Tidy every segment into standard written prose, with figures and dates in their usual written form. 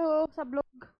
हो सब लोग?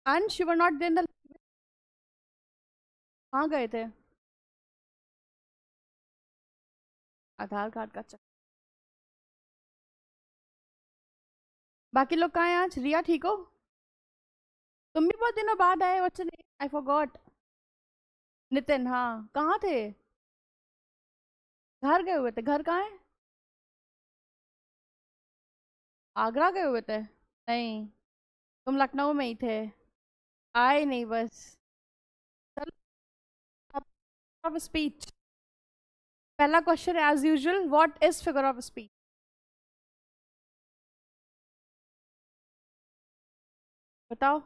Ansh, you were not there in the. कहाँ गए थे? आधार कार्ड का चक्कर। बाकी लोग कहाँ हैं आज? रिया ठीक हो? तुम भी बहुत दिनों बाद आए। What's name? I forgot. Nitin, हाँ कहाँ थे? घर गए हुए थे? घर कहाँ है? आगरा गए हुए थे? नहीं, तुम लखनऊ में ही थे। आए नहीं बस। चलो, ऑफ स्पीच। पहला question as usual, what is figure of speech? बताओ।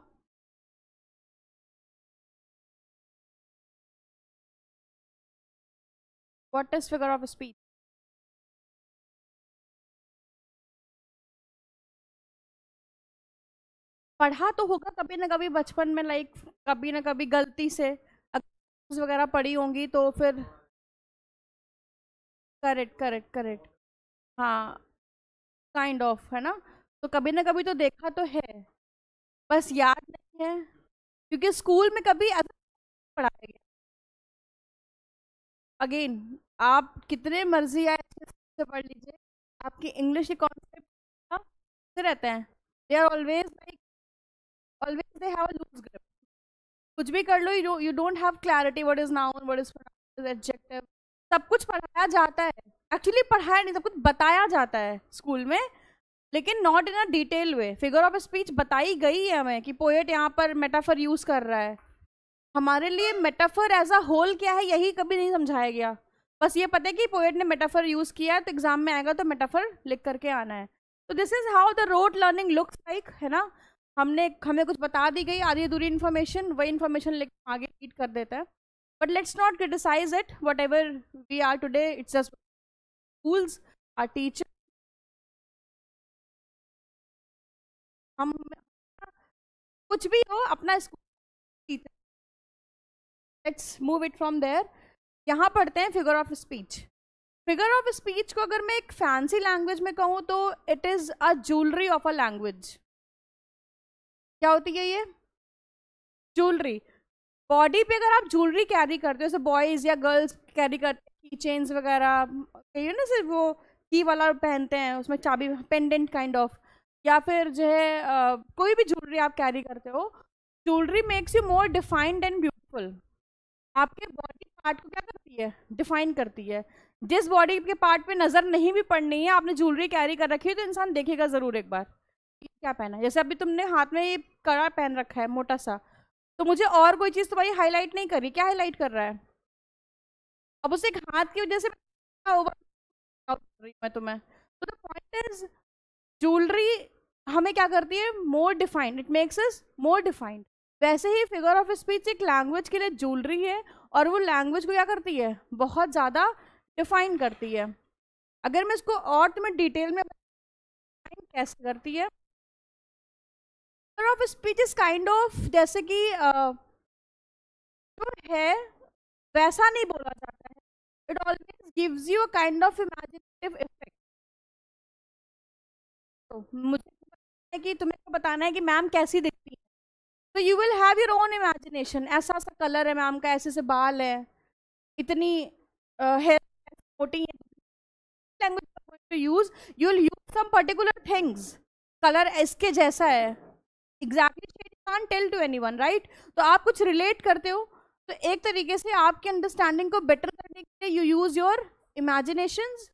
What is figure of speech? पढ़ा तो होगा कभी ना कभी बचपन में, लाइक कभी ना कभी गलती से अगर वगैरह पढ़ी होंगी तो फिर। Correct correct correct. हाँ, काइंड ऑफ है ना। तो कभी ना कभी तो देखा तो है, बस याद नहीं है क्योंकि स्कूल में कभी ऐसा पढ़ाया गया। अगेन, आप कितने मर्जी आए अच्छे से पढ़ लीजिए, आपकी इंग्लिश के कॉन्सेप्ट रहते हैं। They are always like, always they have a loose grip. कुछ भी कर लो, you don't have clarity what is noun, what is adjective. सब कुछ पढ़ाया जाता है, एक्चुअली पढ़ाया नहीं, सब कुछ बताया जाता है स्कूल में, लेकिन not in a detail way. Figure of speech बताई गई है हमें कि पोएट यहाँ पर मेटाफर यूज कर रहा है। हमारे लिए मेटाफर एज अ होल क्या है यही कभी नहीं समझाया गया। बस ये पता है कि पोएट ने मेटाफर यूज किया है, तो एग्जाम में आएगा तो मेटाफर लिख करके आना है। तो this is how the road learning looks like, है ना। हमें कुछ बता दी गई आधी अधूरी इन्फॉर्मेशन, वही इन्फॉर्मेशन लिख आगे रीड कर देता है। But let's not criticise it, whatever we are today, it's just schools, our teachers, हम कुछ भी हो अपना school. Let's move it from there. यहाँ पढ़ते हैं figure of speech. Figure of speech को अगर मैं एक फैंसी लैंग्वेज में कहूँ तो it is a jewellery of a language. क्या होती है ये? ज्वेलरी। बॉडी पे अगर आप ज्वेलरी कैरी करते हो, जैसे बॉयज या गर्ल्स कैरी करते हैं की चेन्स वगैरह, कहिए ना, सिर्फ वो की वाला पहनते हैं, उसमें चाबी, पेंडेंट काइंड ऑफ, या फिर जो है कोई भी ज्वेलरी आप कैरी करते हो, jewellery makes you more defined and beautiful. आपके बॉडी पार्ट को क्या करती है? डिफाइन करती है। जिस बॉडी के पार्ट पे नजर नहीं भी पड़नी है, आपने ज्वेलरी कैरी कर रखी है तो इंसान देखेगा जरूर एक बार ये क्या पहना है। जैसे अभी तुमने हाथ में ये कड़ा पहन रखा है मोटा सा, तो मुझे और कोई चीज तुम्हारी हाईलाइट नहीं कर रही, क्या हाईलाइट कर रहा है? अब उसे एक हाथ की वजह से ओवर कर रही हूं मैं तुम्हें। तो द पॉइंट इज, ज्वेलरी हमें क्या करती है? More defined, it makes us more defined. वैसे ही फिगर ऑफ स्पीच एक लैंग्वेज के लिए ज्वेलरी है, और वो लैंग्वेज को क्या करती है? बहुत ज़्यादा डिफाइन करती है। अगर मैं इसको और तुम्हें डिटेल में कैसे करती है? Figure of speech is kind of जैसे कि जो है वैसा नहीं बोला जाता है, it always gives you a kind of imaginative effect. तो मुझे है कि तुम्हें को बताना है कि मैम कैसी दिखती है, तो you will have your own imagination, ऐसा सा कलर है मैम का, ऐसे से बाल है, इतनी हेयर मोटी है, language to use, you will use some particular things, colour इसके जैसा है, exactly shade can't tell to anyone, right? तो आप कुछ रिलेट करते हो, तो एक तरीके से आपकी अंडरस्टैंडिंग को बेटर करने के लिए यू यूज योर इमेजिनेशंस।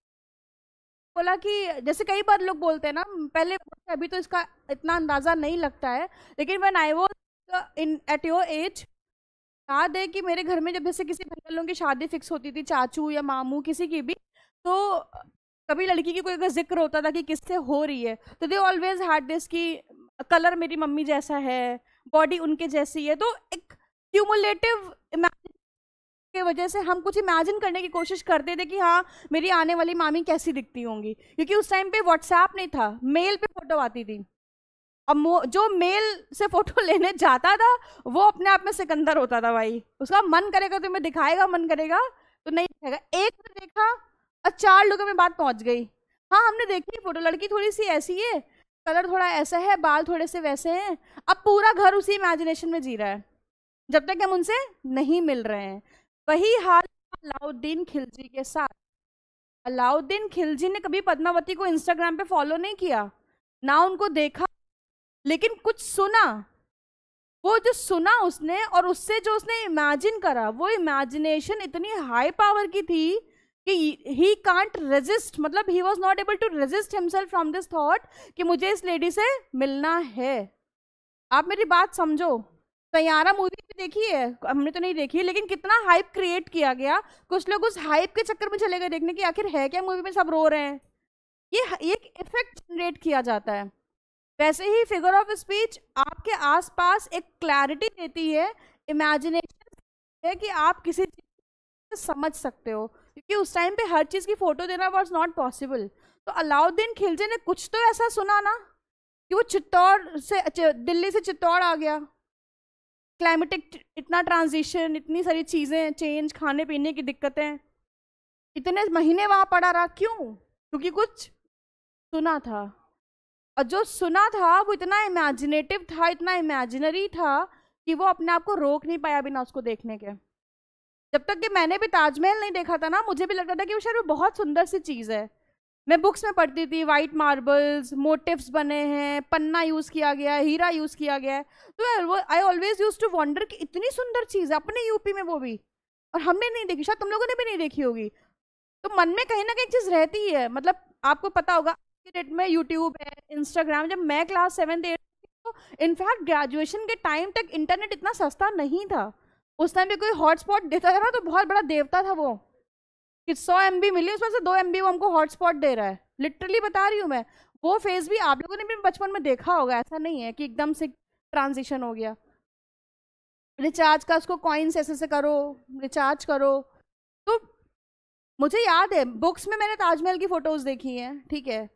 बोला कि जैसे कई बार लोग बोलते हैं ना, पहले अभी तो इसका इतना अंदाजा नहीं लगता है, लेकिन when I was in at your age, याद है कि मेरे घर में जब जैसे किसी भैया लोगों की शादी फिक्स होती थी, चाचू या मामू किसी की भी, तो कभी लड़की की कोई अगर जिक्र होता था कि किससे हो रही है, तो दे ऑलवेज हैड दिस कि कलर मेरी मम्मी जैसा है, बॉडी उनके जैसी है, तो एक क्यूमुलेटिव की वजह से हम कुछ इमेजिन करने की कोशिश करते थे कि हाँ मेरी आने वाली मामी कैसी दिखती होंगी, क्योंकि उस टाइम पे व्हाट्सएप नहीं था, मेल पे फोटो आती थी, अब जो मेल से फोटो लेने जाता था वो अपने आप में सिकंदर होता था भाई, उसका मन करेगा तो मैं दिखाएगा, मन करेगा तो नहीं दिखाएगा। एक ने देखा और 4 लोगों में बात पहुंच गई, हाँ हमने देखी फोटो, लड़की थोड़ी सी ऐसी है, कलर थोड़ा ऐसा है, बाल थोड़े से वैसे हैं, अब पूरा घर उसी इमेजिनेशन में जी रहा है जब तक हम उनसे नहीं मिल रहे हैं। वही हाल अलाउद्दीन खिलजी के साथ। अलाउद्दीन खिलजी ने कभी पद्मावती को इंस्टाग्राम पे फॉलो नहीं किया, ना उनको देखा, लेकिन कुछ सुना, वो जो सुना उसने और उससे जो उसने इमेजिन करा, वो इमेजिनेशन इतनी हाई पावर की थी कि ही कांट रेजिस्ट, मतलब he was not able to resist himself from this thought कि मुझे इस लेडी से मिलना है। आप मेरी बात समझो, सैयारा मूवी भी देखी है, हमने तो नहीं देखी, लेकिन कितना हाइप क्रिएट किया गया, कुछ लोग उस हाइप के चक्कर में चले गए देखने की आखिर है क्या मूवी में, सब रो रहे हैं, ये एक इफेक्ट जनरेट किया जाता है। वैसे ही फिगर ऑफ स्पीच आपके आसपास एक क्लैरिटी देती है, इमेजिनेशन है कि आप किसी चीज को समझ सकते हो, क्योंकि उस टाइम पे हर चीज की फोटो देना वाज नॉट पॉसिबल। तो अलाउद्दीन खिलजी ने कुछ तो ऐसा सुना ना कि वो चित्तौड़ से दिल्ली से चित्तौड़ आ गया, क्लाइमेटिक इतना ट्रांजिशन, इतनी सारी चीजें चेंज, खाने पीने की दिक्कतें, इतने महीने वहां पड़ा रहा, क्यों? क्योंकि कुछ सुना था, और जो सुना था वो इतना इमेजिनेटिव था, इतना इमेजिनरी था कि वो अपने आप को रोक नहीं पाया बिना उसको देखने के। जब तक कि मैंने भी ताजमहल नहीं देखा था ना, मुझे भी लगता था कि वो शायद वो बहुत सुंदर सी चीज़ है। मैं बुक्स में पढ़ती थी, वाइट मार्बल्स, मोटिव्स बने हैं, पन्ना यूज़ किया गया है, हीरा यूज़ किया गया है, तो I always use to wonder कि इतनी सुंदर चीज़ है अपने यूपी में, वो भी, और हमने नहीं देखी, शायद तुम लोगों ने भी नहीं देखी होगी। तो मन में कहीं ना कहीं चीज़ रहती ही है, मतलब आपको पता होगा के डेट में यूट्यूब है, इंस्टाग्राम, जब मैं क्लास 7th 8th तो इनफैक्ट ग्रेजुएशन के टाइम तक इंटरनेट इतना सस्ता नहीं था, उस टाइम पे कोई हॉटस्पॉट देता था ना तो बहुत बड़ा देवता था वो, कि 100 MB मिली उसमें से 2 MB वो हमको हॉटस्पॉट दे रहा है, लिटरली बता रही हूँ मैं। वो फेज भी आप लोगों ने भी बचपन में देखा होगा, ऐसा नहीं है कि एकदम से ट्रांजिशन हो गया। रिचार्ज का उसको कॉइन्स ऐसे से करो, रिचार्ज करो। तो मुझे याद है बुक्स में मैंने ताजमहल की फोटोज देखी हैं, ठीक है,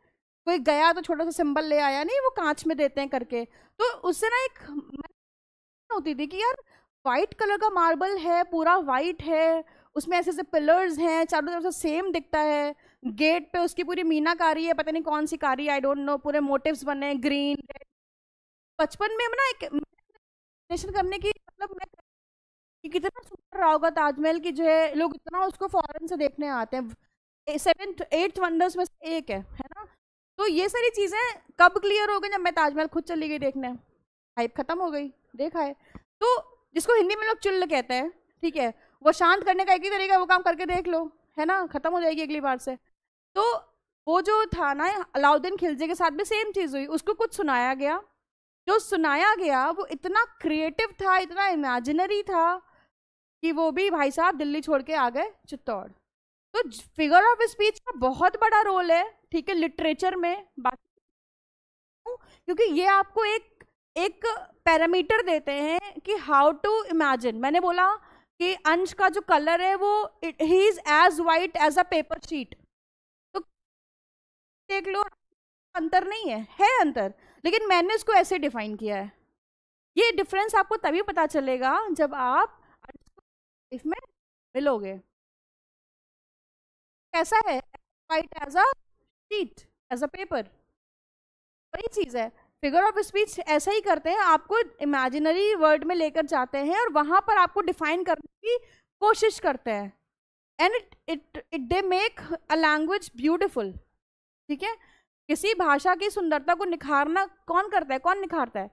कोई गया तो छोटा सा सिंबल ले आया, नहीं वो कांच में देते हैं करके, तो उससे ना एक होती थी कि यार वाइट कलर का मार्बल है, पूरा वाइट है, उसमें ऐसे ऐसे पिलर्स हैं, चारों तरफ से सेम दिखता है, गेट पे उसकी पूरी मीनाकारी है, पता नहीं कौन सी कारी, आई डोंट नो, पूरे मोटिव्स बने हैं ग्रीन। बचपन में ना एक इमेजिनेशन करने की, मतलब मैं कि कितना सुंदर रहा होगा ताजमहल की, जो है लोग इतना उसको फॉरेन से देखने आते हैं, 7th 8th वंडर्स में से एक है ना। तो ये सारी चीजें कब क्लियर हो गई, जब मैं ताजमहल खुद चली गई देखने, हाइप खत्म हो गई, देखा है। तो जिसको हिंदी में लोग चुल्ल कहते हैं, ठीक है, वो शांत करने का एक ही तरीका, वो काम करके देख लो, है ना, खत्म हो जाएगी अगली बार से। तो वो जो था ना अलाउद्दीन खिलजी के साथ भी सेम चीज हुई, उसको कुछ सुनाया गया, जो सुनाया गया वो इतना क्रिएटिव था, इतना इमेजिनरी था कि वो भी भाई साहब दिल्ली छोड़ के आ गए चित्तौड़। तो फिगर ऑफ स्पीच का बहुत बड़ा रोल है, ठीक है, लिटरेचर में बात, क्योंकि ये आपको एक एक पैरामीटर देते हैं कि हाउ टू इमेजिन। मैंने बोला कि अंश का जो कलर है वो he is as white as a paper sheet, तो देख लो अंतर नहीं है अंतर, लेकिन मैंने इसको ऐसे डिफाइन किया है। ये डिफरेंस आपको तभी पता चलेगा जब आप लाइफ में मिलोगे। कैसा है, right as a sheet, as a paper, वही चीज है। फिगर ऑफ स्पीच ऐसा ही करते हैं, आपको इमेजिनरी वर्ड में लेकर जाते हैं और वहां पर आपको डिफाइन करने की कोशिश करते हैं, and it they make a language beautiful. ठीक है, किसी भाषा की सुंदरता को निखारना कौन करता है, कौन निखारता है,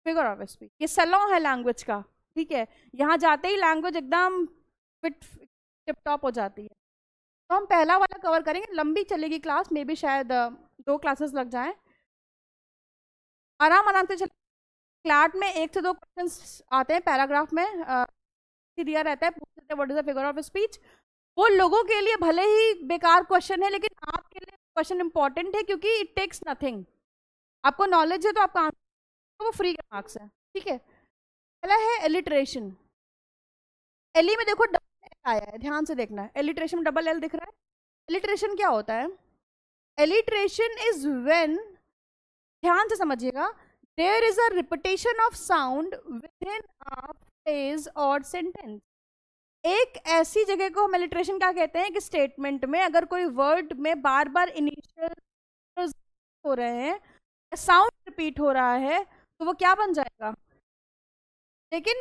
फिगर ऑफ स्पीच। ये सलों है लैंग्वेज का। ठीक है, यहाँ जाते ही लैंग्वेज एकदम फिट टिप टॉप हो जाती है। तो हम पहला वाला कवर करेंगे, लंबी चलेगी क्लास, मे बी शायद 2 क्लासेस लग जाएं, आराम आराम से चले। क्लाट में 1 से 2 क्वेश्चंस आते हैं पैराग्राफ में, दिया रहता है, पूछ लेते हैं what is the figure of speech. वो लोगों के लिए भले ही बेकार क्वेश्चन है, लेकिन आपके लिए क्वेश्चन इंपॉर्टेंट है, क्योंकि इट टेक्स नथिंग। आपको नॉलेज है तो आपका आंसर वो फ्री का मार्क्स है। ठीक है, पहला है एलिट्रेशन। एली में देखो डबल एल आया है, ध्यान से देखना है, एलिट्रेशन में डबल एल दिख रहा है। एलिट्रेशन क्या होता है, एलिट्रेशन इज व्हेन, ध्यान से समझिएगा, there is a repetition of sound within a phrase और सेंटेंस। एक ऐसी जगह को हम एलिट्रेशन क्या कहते हैं कि स्टेटमेंट में अगर कोई वर्ड में बार बार इनिशियल हो रहे हैं, साउंड रिपीट हो रहा है, तो वो क्या बन जाएगा। लेकिन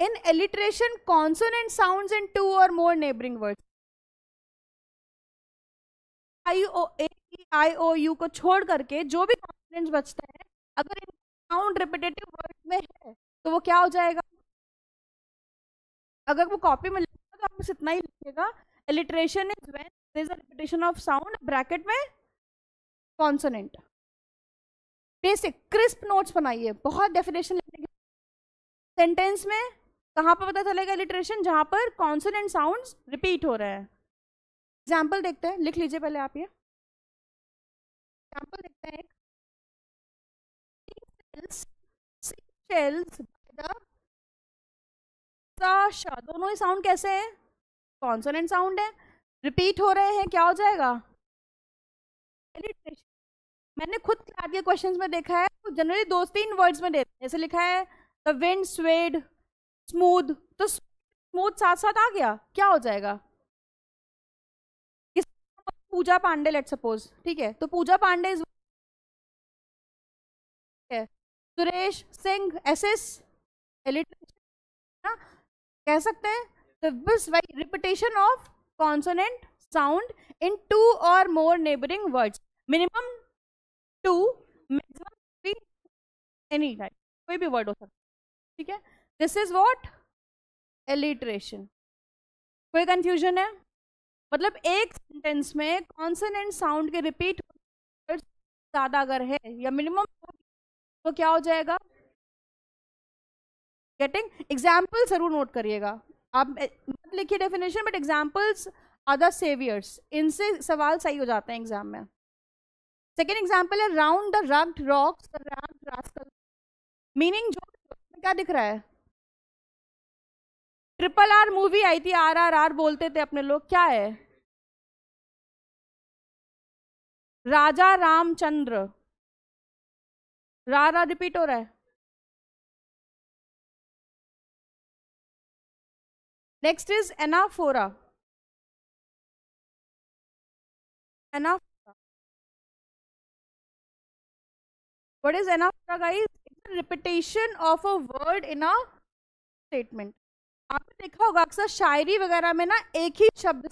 in alliteration consonant sounds in 2 और more neighbouring words, I O U को छोड़ करके जो भी कॉन्सोनेंट्स बचता है, अगर इन साउंड रिपीटेटिव वर्ड में है तो वो क्या हो जाएगा। अगर वो कॉपी में लिखा तो आप बस इतना ही लिखिएगा, alliteration is when there is a repetition of sound bracket में कॉन्सोनेंट। बेसिक क्रिस्प नोट्स बनाइए, बहुत डेफिनेशन लिखने की। सेंटेंस में कहाँ पर पता चलेगा एलिट्रेशन, जहां पर कॉन्सोनेंट साउंड्स रिपीट हो रहे हैं। एग्जाम्पल देखते हैं, लिख लीजिए पहले आप ये एग्जाम्पल देखते हैं। दोनों ही साउंड कैसे हैं, कॉन्सोनेंट साउंड है, रिपीट हो रहे हैं, क्या हो जाएगा एलिट्रेशन। मैंने खुद क्लास के क्वेश्चंस में देखा है, तो जनरली 2-3 वर्ड्स में देते हैं, जैसे लिखा है द विंड स्वेड स्मूथ, तो स्मूथ साथ साथ आ गया, क्या हो जाएगा। पूजा पांडे लेट सपोज, ठीक है, तो Pooja Pandey is Suresh Singh SS, alliteration कह सकते हैं। तो बस वही repetition of consonant sound in 2 और more neighbouring words, minimum 2, maximum 3, any type, कोई भी वर्ड हो सकता है। ठीक है, दिस इज व्हाट एलिट्रेशन। कोई कंफ्यूजन है, मतलब एक सेंटेंस में कॉन्सोनेंट साउंड के रिपीट ज्यादा अगर है या मिनिमम, तो क्या हो जाएगा। गेटिंग एग्जाम्पल जरूर नोट करिएगा, आप मत लिखिए definition, but examples are the saviours, इनसे सवाल सही हो जाते हैं एग्जाम में। सेकेंड एग्जाम्पल है round the rugged rocks the rugged rascal, meaning जो क्या दिख रहा है, RRR मूवी आई थी, RRR बोलते थे अपने लोग, क्या है, राजा रामचंद्र, रा रिपीट हो रहा है। Next is anaphora, anaphora, what is anaphora guys, it's repetition of a word in a statement. आपने देखा होगा अक्सर शायरी वगैरह में ना, एक ही शब्द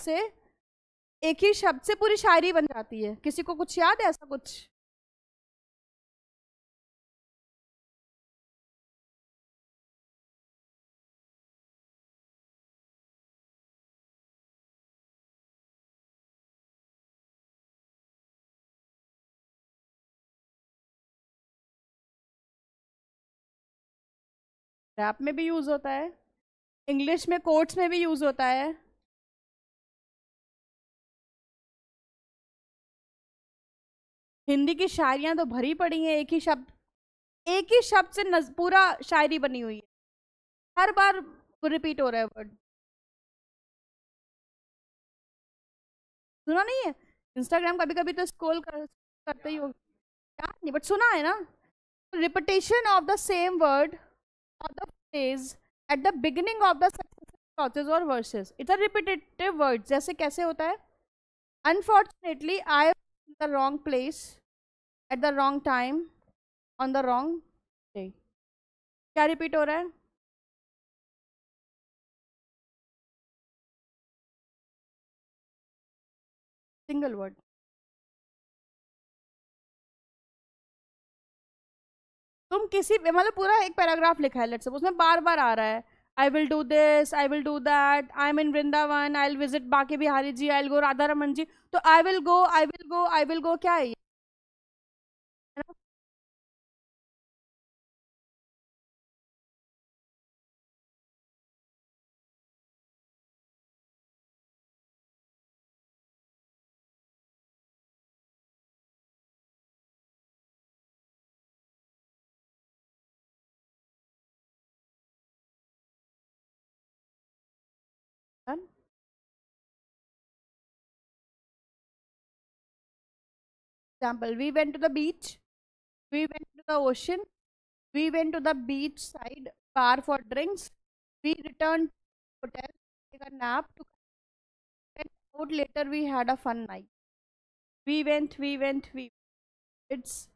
से पूरी शायरी बन जाती है। किसी को कुछ याद है ऐसा कुछ, रैप में भी यूज होता है, इंग्लिश में कोर्ट्स में भी यूज होता है। हिंदी की शायरियां तो भरी पड़ी हैं, एक ही शब्द से पूरा शायरी बनी हुई है, हर बार रिपीट हो रहा है वर्ड। सुना नहीं है, इंस्टाग्राम कभी कभी तो करते ही हो, याद नहीं बट सुना है ना। Repetition of the same word or the phrase at the beginning of the successive clauses or verses. It's a repetitive word. जैसे कैसे होता है? Unfortunately, I was in the wrong place at the wrong time on the wrong day. क्या repeat हो रहा है? Single word. तुम किसी मतलब पूरा एक पैराग्राफ लिखा है लेट्स सपोज, उसमें बार बार आ रहा है I will do this, I will do that, I am in Vrindavan, I will visit Banke Bihari ji, I will go Radha Raman ji. तो I will go, I will go, I will go क्या है ये? है ना? Example, we went to the beach, we went to the ocean, we went to the beach side bar for drinks, we returned to hotel, take a nap, to went out later, we had a fun night. We went. It's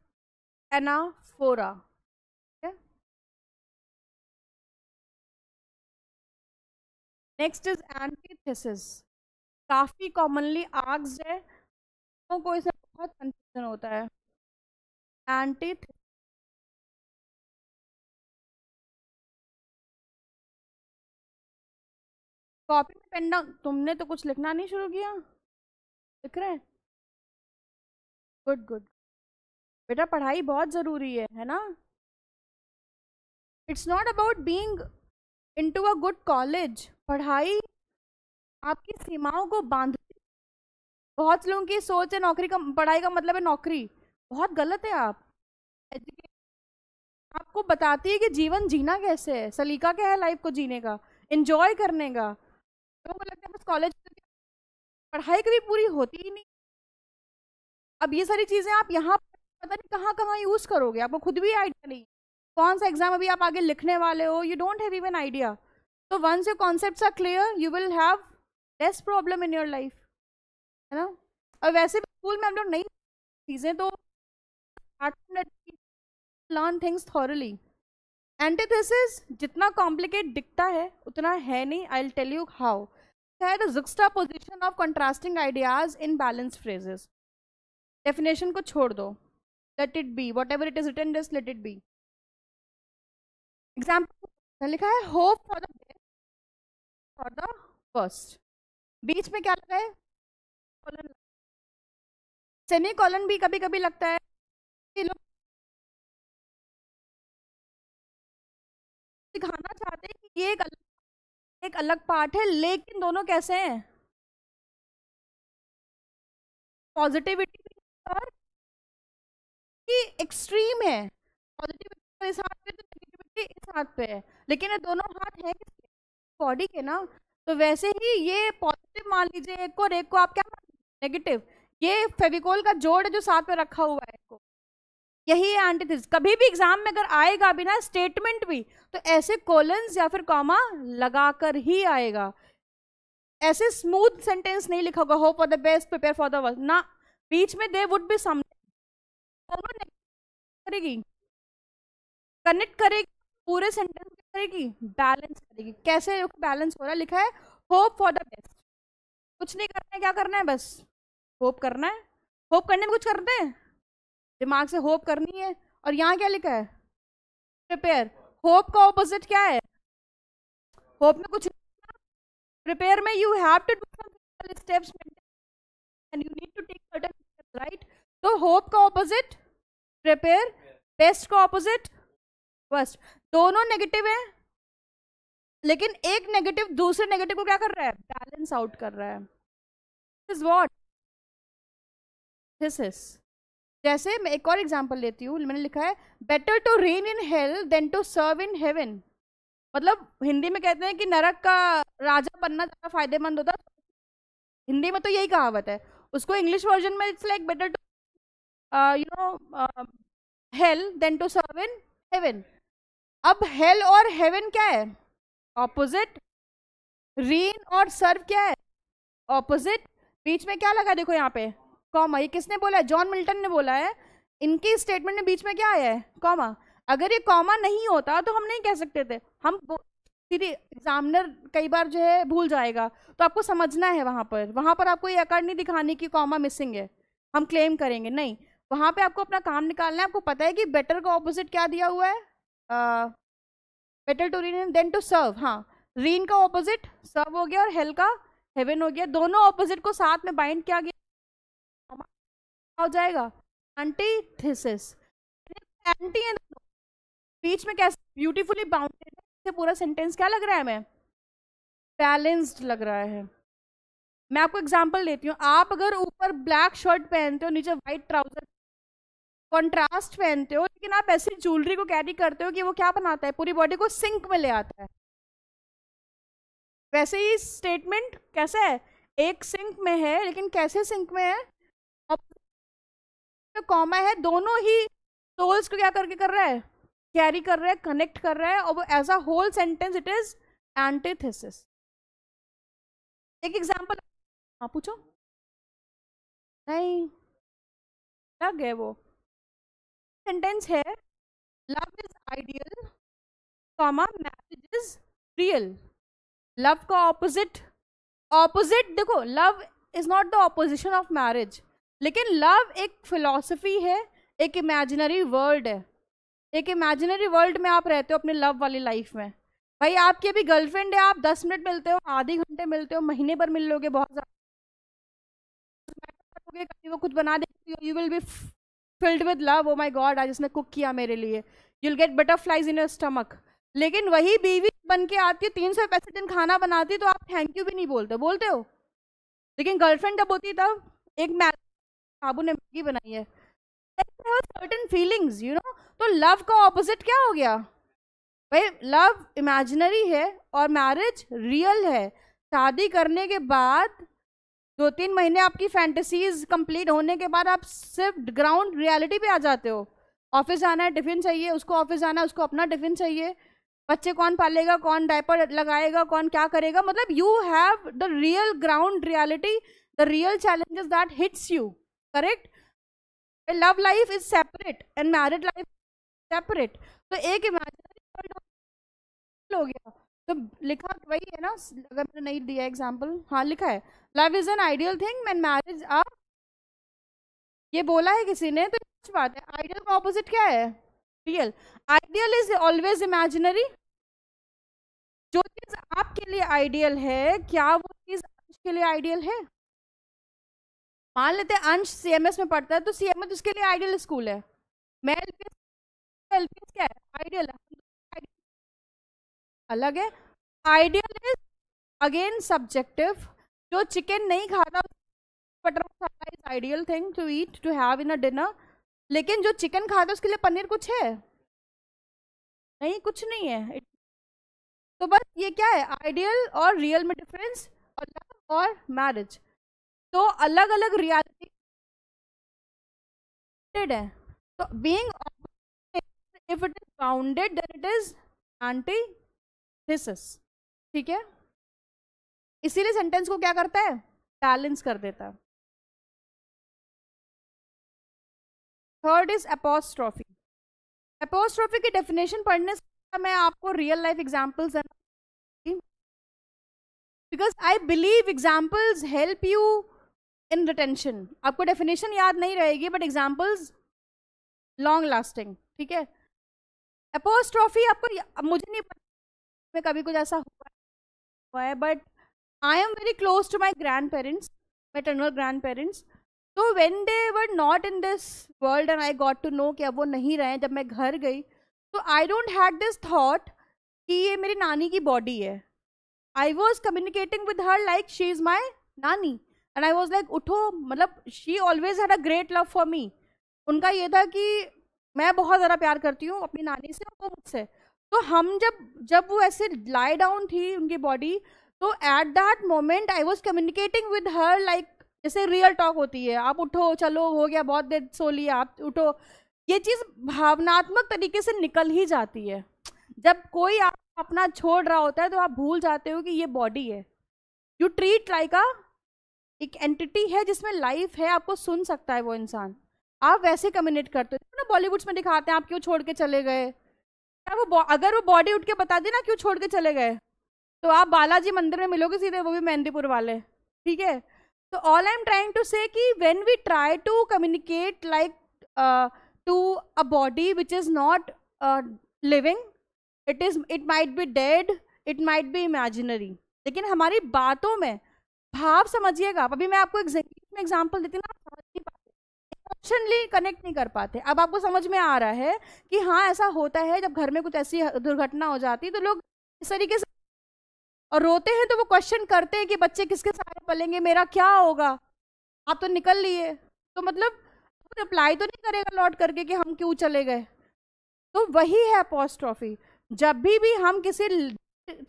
anaphora. Okay? Next is antithesis. काफी commonly asked है, तो कोई से बहुत confusion होता है। Antithesis। Copy में pen down, तुमने तो कुछ लिखना नहीं शुरू किया? लिख रहे हैं? Good good. बेटा पढ़ाई बहुत जरूरी है ना? It's not about being into a good college. पढ़ाई आपकी सीमाओं को बांध, बहुत लोगों की सोच है नौकरी का, पढ़ाई का मतलब है नौकरी। बहुत गलत है। आप एजुकेशन आपको बताती है कि जीवन जीना कैसे है, सलीका क्या है लाइफ को जीने का, एंजॉय करने का। लोगों को लगता है बस कॉलेज, पढ़ाई कभी पूरी होती ही नहीं। अब ये सारी चीजें आप यहाँ पता नहीं कहाँ कहाँ यूज करोगे, आपको खुद भी आइडिया नहीं कौन सा एग्जाम अभी आप आगे लिखने वाले हो, you don't have even idea. तो once your concepts are clear you will have less problem in your life, है ना? और वैसे भी स्कूल में हम लोग नई चीजें तो लर्न थिंग्स थॉरली। एंटीथेसिस जितना कॉम्प्लिकेट दिखता है उतना है नहीं। I will tell you how. है the juxtaposition of contrasting ideas in balanced phrases. Definition को छोड़ दो, let it be whatever it is written, just let it be. Example लिखा है hope for the best for the worst, बीच में क्या लगा है? कॉलन। सेमी कॉलन भी कभी कभी लगता है कि लोग दिखाना चाहते हैं कि ये एक अलग पार्ट है, लेकिन दोनों कैसे हैं? पॉजिटिविटी और एक्सट्रीम है। पॉजिटिविटी इस हाथ पे तो नेगेटिविटी इस हाथ पे है, लेकिन ये दोनों हाथ है बॉडी के ना। तो वैसे ही ये पॉजिटिव मान लीजिए एक और एक को आप क्या नेगेटिव, ये फेविकोल का जोड़ है जो साथ में रखा हुआ है को, यही है एंटीथेसिस। कभी भी एग्जाम में अगर आएगा भी ना स्टेटमेंट भी, तो ऐसे कोलन्स या फिर कॉमा लगाकर ही आएगा। ऐसे स्मूथ सेंटेंस नहीं लिखा होगा hope for the best prepare for the worst ना, बीच में दे वुड बी समथिंग करेगी, कनेक्ट करेगी, पूरे सेंटेंस करेगी, बैलेंस करेगी। कैसे बैलेंस हो रहा है? लिखा है होप फॉर द बेस्ट, कुछ नहीं करना है, क्या करना है? बस होप करना है। होप करने में कुछ करते हैं, दिमाग से होप करनी है। और यहाँ क्या लिखा है? प्रिपेयर। होप का ऑपोजिट क्या है? होप में कुछ, प्रिपेयर में you have to do some steps and you need to take certain steps, right? तो होप का ऑपोजिट प्रिपेयर, बेस्ट का ऑपोजिट वर्स्ट। दोनों नेगेटिव है, लेकिन एक नेगेटिव दूसरे नेगेटिव को क्या कर रहा है? बैलेंस आउट कर रहा है। This what this is. जैसे मैं एक और एग्जांपल लेती हूँ, मैंने लिखा है better to reign in hell than to serve in heaven. मतलब हिंदी में कहते हैं कि नरक का राजा बनना ज्यादा फायदेमंद होता है, हिंदी में तो यही कहावत है। उसको इंग्लिश वर्जन में it's like better to you know hell than to serve in heaven. अब हेल और हेवन क्या है? ऑपोजिट। रीन और सर्व क्या है? ऑपोजिट। बीच में क्या लगा देखो यहाँ पे? कॉमा। ये किसने बोला है? जॉन मिल्टन ने बोला है। इनकी स्टेटमेंट में बीच में क्या आया है? कॉमा। अगर ये कॉमा नहीं होता तो हम नहीं कह सकते थे। हम सीधी एग्जामिनर कई बार जो है भूल जाएगा, तो आपको समझना है वहां पर आपको ये अकड़ नहीं दिखानी कि कॉमा मिसिंग है, हम क्लेम करेंगे नहीं। वहां पे आपको अपना काम निकालना है। आपको पता है कि बेटर का ऑपोजिट क्या दिया हुआ है? Better to reign than to serve. हाँ, रीन का ऑपोजिट सर्व हो गया और हेल का हेवन हो गया। दोनों ऑपोजिट को साथ में बाइंड किया गया, हो जाएगा एंटीथेसिस। एंटी है, बीच में कैसे ब्यूटीफुली बाउंडेड है। से पूरा सेंटेंस क्या लग रहा है हमें? बैलेंस्ड लग रहा है। मैं आपको एग्जांपल देती हूँ। आप अगर ऊपर ब्लैक शर्ट पहनते हो, नीचे व्हाइट ट्राउजर, कॉन्ट्रास्ट पहनते हो, लेकिन आप ऐसी ज्वेलरी को कैरी करते हो कि वो क्या बनाता है? पूरी बॉडी को सिंक में ले आता है। वैसे ही स्टेटमेंट कैसे है? एक सिंक में है, लेकिन कैसे सिंक में है? कॉमा है, दोनों ही सोल्स को क्या करके कर रहा है? कैरी कर रहा है, कनेक्ट कर रहा है, और वो as a whole sentence it is antithesis. एक एग्जांपल। हाँ पूछो। नहीं लग गए वो। सेंटेंस है, love is ideal comma marriage is real. Love का ऑपोजिट, ऑपोजिट देखो, love is not the opposition of marriage, लेकिन लव एक फिलॉसफी है, एक इमेजिनरी वर्ल्ड है। एक इमेजिनरी वर्ल्ड में आप रहते हो अपने लव वाली लाइफ में। भाई आपकी अभी गर्लफ्रेंड है, आप 10 मिनट मिलते हो, आधे घंटे मिलते हो, महीने भर मिल लोगे, बहुत ज्यादा कभी वो कुछ बना देगी, you will be filled with love. Oh my God, आज इसने कुक किया मेरे लिए, you will gate butterflies in your stomach. लेकिन वही बीवी बन के आती है, 300 दिन खाना बनाती है, तो आप थैंक यू भी नहीं बोलते, बोलते हो? लेकिन गर्लफ्रेंड जब होती है तब एक बाबू ने मैगी बनाई है, सर्टेन फीलिंग्स यू नो। तो लव का ऑपोजिट क्या हो गया भाई? लव इमेजिनरी है और मैरिज रियल है। शादी करने के बाद 2-3 महीने आपकी फैंटेसीज कंप्लीट होने के बाद आप सिर्फ ग्राउंड रियलिटी पे आ जाते हो। ऑफिस जाना है, टिफिन चाहिए, उसको ऑफिस जाना है, उसको अपना टिफिन चाहिए, बच्चे कौन पालेगा, कौन डायपर लगाएगा, कौन क्या करेगा, मतलब you have the real ground reality, the real challenges that hits you, correct? Love life is separate and married life separate. तो एक इमेजिनरी वर्ल्ड हो गया। तो लिखा वही है ना, अगर मैंने नहीं दिया एग्जांपल, हाँ लिखा है love is an ideal thing and marriage आ, ये बोला है किसी ने, तो कुछ बात है। आइडियल का ऑपोजिट क्या है? Real. Ideal is always imaginary. जो चीज आपके लिए आइडियल है, क्या वो चीज अंश के लिए आइडियल है? मान लेते हैं अंश सीएमएस में पढ़ता है, तो सीएमएस उसके लिए आइडियल स्कूल है। मैं एलपीएस क्या है? आइडियल है, अलग है। Ideal is again subjective. जो चिकन नहीं खाता, butter masala is ideal thing to eat, to have in a dinner. लेकिन जो चिकन खाता है उसके लिए पनीर कुछ है? नहीं, कुछ नहीं है। तो बस ये क्या है? आइडियल और रियल में डिफरेंस, और लव और मैरिज, तो अलग अलग रियलिटी है। तो being if it is bounded then it is antithesis. ठीक है, इसीलिए सेंटेंस को क्या करता है? बैलेंस कर देता है। Third is apostrophe. एपोस्ट्रोफी की डेफिनेशन पढ़ने से मैं आपको रियल लाइफ एग्जांपल्स देना, because I believe examples help you in retention. आपको डेफिनेशन याद नहीं रहेगी, बट एग्जांपल्स लॉन्ग लास्टिंग। ठीक है, एपोस्ट्रोफी आपको, मुझे नहीं पता में कभी कुछ ऐसा हुआ है, but I am very close to my grand parents, maternal grand parents. तो when they were not in this world and I got to know कि अब वो नहीं रहे, जब मैं घर गई, तो I don't had this thought कि ये मेरी नानी की बॉडी है। I was communicating with her like she is my नानी, एंड आई वॉज लाइक उठो, मतलब she always had a great love for me. उनका ये था कि मैं बहुत ज़्यादा प्यार करती हूँ अपनी नानी से, वो मुझसे। तो हम जब वो ऐसे लाई डाउन थी उनकी बॉडी, तो at that moment I was communicating with her like जैसे रियल टॉक होती है, आप उठो चलो हो गया बहुत देर सो लिया आप उठो, ये चीज भावनात्मक तरीके से निकल ही जाती है। जब कोई आप अपना छोड़ रहा होता है तो आप भूल जाते हो कि ये बॉडी है। यू ट्रीट लाइक अ एक एंटिटी है जिसमें लाइफ है, आपको सुन सकता है वो इंसान, आप वैसे कम्युनिकेट करते हो ना। बॉलीवुड्स में दिखाते हैं आप क्यों छोड़ के चले गए, क्या वो अगर वो बॉडी उठ के बता दी ना क्यों छोड़ के चले गए, तो आप बालाजी मंदिर में मिलोगे सीधे, वो भी मेहंदीपुर वाले, ठीक है। तो all I am trying to say कि when we try to communicate like to a body which is not living, it might be dead, it might be imaginary, लेकिन हमारी बातों में भाव समझिएगा। अभी मैं आपको एग्जाम्पल देती हूँ ना, आप समझ नहीं पाते, इमोशनली कनेक्ट नहीं कर पाते। अब आपको समझ में आ रहा है कि हाँ ऐसा होता है, जब घर में कुछ ऐसी दुर्घटना हो जाती है तो लोग इस तरीके से और रोते हैं, तो वो क्वेश्चन करते हैं कि बच्चे किसके सहारे पलेंगे, मेरा क्या होगा। आप तो निकल लिए, तो मतलब रिप्लाई तो नहीं करेगा लौट करके कि हम क्यों चले गए। तो वही है अपोस्ट्रोफी। जब भी हम किसी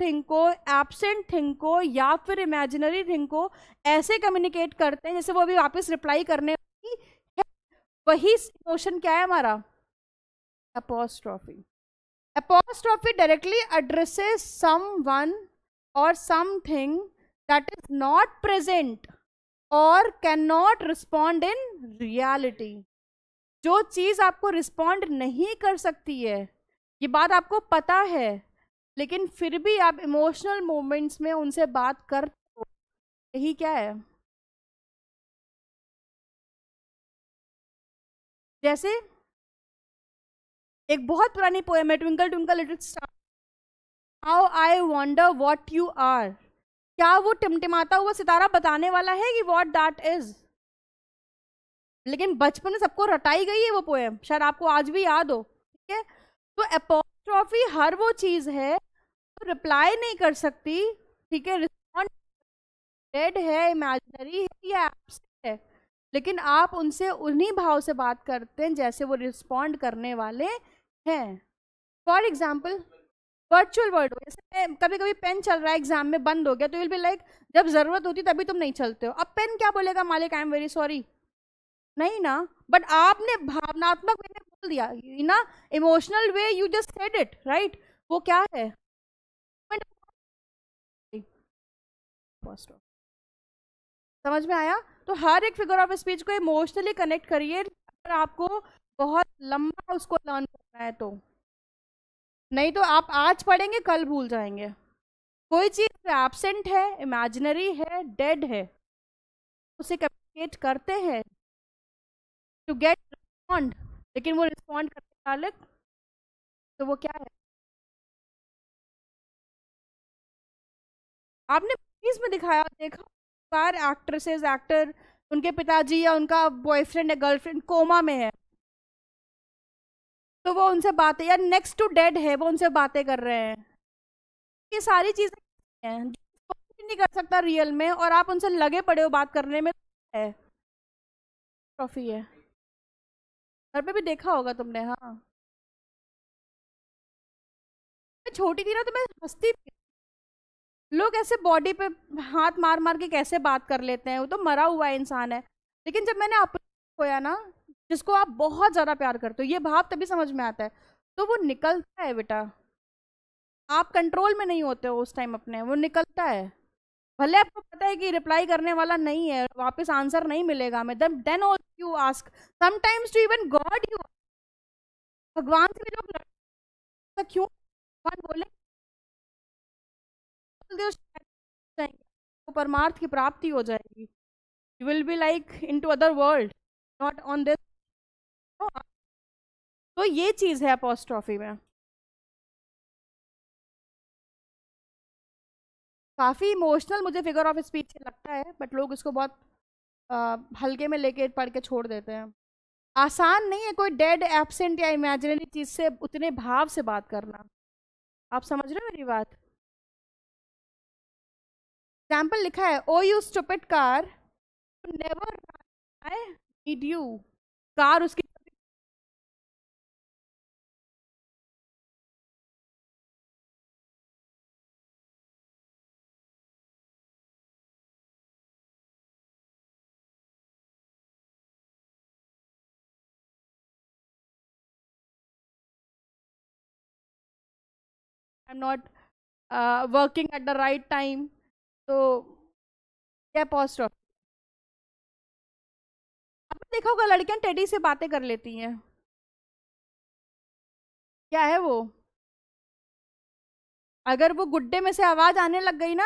थिंग को, एब्सेंट थिंग को या फिर इमेजिनरी थिंग को ऐसे कम्युनिकेट करते हैं जैसे वो अभी वापस रिप्लाई करने वाली है, वही इमोशन क्या है हमारा, apostrophe. Apostrophe directly addresses someone or something that is not present or cannot respond in reality. जो चीज आपको रिस्पॉन्ड नहीं कर सकती है, ये बात आपको पता है, लेकिन फिर भी आप इमोशनल मोमेंट्स में उनसे बात करते हो, यही क्या है। जैसे एक बहुत पुरानी पोएम है, twinkle twinkle little star, how I wonder what you are. क्या वो टिमटिमाता हुआ सितारा बताने वाला है कि व्हाट दैट इज, लेकिन बचपन में सबको रटाई गई है वो पोएम, शायद आपको आज भी याद हो, ठीक है। तो एपोस्ट्रॉफी हर वो चीज है तो रिप्लाई नहीं कर सकती, ठीक है, रिस्पॉन्ड डेड है, इमेजिनरी है या एब्सेंट है, लेकिन आप उनसे उन्हीं भाव से बात करते हैं जैसे वो रिस्पॉन्ड करने वाले हैं। फॉर एग्जाम्पल वर्चुअल वर्ल्ड हो, जैसे कभी कभी पेन चल रहा है एग्जाम में बंद हो गया, तो विल बी लाइक जब जरूरत होती तभी तुम नहीं चलते हो, अब पेन क्या बोलेगा, मालिक आई एम वेरी सॉरी, नहीं ना। बट आपने भावनात्मक वे में बोल दिया ना, emotional way, you just said it right, वो क्या है, समझ में आया। तो हर एक फिगर ऑफ स्पीच को इमोशनली कनेक्ट करिए अगर आपको बहुत लंबा उसको लर्न करना है तो, नहीं तो आप आज पढ़ेंगे कल भूल जाएंगे। कोई चीज एब्सेंट है, इमेजिनरी है, डेड है, उसे कम्युनिकेट करते हैं टू गेट रिस्पॉन्ड, लेकिन वो रिस्पॉन्ड करने वाले, तो वो क्या है। आपने मूवीज में दिखाया देखा बार, एक्ट्रेसेस एक्टर, उनके पिताजी या उनका बॉयफ्रेंड या गर्लफ्रेंड कोमा में है, तो वो उनसे बातें, या नेक्स्ट टू डेड है, वो उनसे बातें कर रहे हैं। ये सारी चीजें हैं जो कोई नहीं कर सकता रियल में, और आप उनसे लगे पड़े हो बात करने में, है ट्रॉफी है। घर पे भी देखा होगा तुमने, हाँ। मैं छोटी थी ना तो मैं हंसती थी, लोग ऐसे बॉडी पे हाथ मार मार के कैसे बात कर लेते हैं, वो तो मरा हुआ इंसान है। लेकिन जब मैंने अपने खोया ना, जिसको आप बहुत ज्यादा प्यार करते हो, ये भाव तभी समझ में आता है, तो वो निकलता है बेटा, आप कंट्रोल में नहीं होते हो उस टाइम अपने, वो निकलता है। भले आपको पता है कि रिप्लाई करने वाला नहीं है, वापस आंसर नहीं मिलेगा, मैं then also you ask, sometimes to even God you, भगवान से भी लोग लड़ते, क्यों, भगवान बोले तो शायद जाएंगे, तो परमार्थ की प्राप्ति हो जाएगी, you will be like in to other world, not on this. तो ये चीज है अपोस्ट्रॉफी में, काफी इमोशनल मुझे फिगर ऑफ स्पीच लगता है, बट लोग इसको बहुत हल्के में लेके पढ़ के छोड़ देते हैं। आसान नहीं है कोई डेड एब्सेंट या इमेजिनरी चीज से उतने भाव से बात करना, आप समझ रहे हो मेरी बात। एग्जाम्पल लिखा है, oh you stupid car, never, I need you, car उसकी I am not working at the right time, तो क्या apostrophe? आपने देखा होगा लड़कियां टेडी से बातें कर लेती हैं। क्या है वो? अगर वो गुड्डे में से आवाज आने लग गई ना,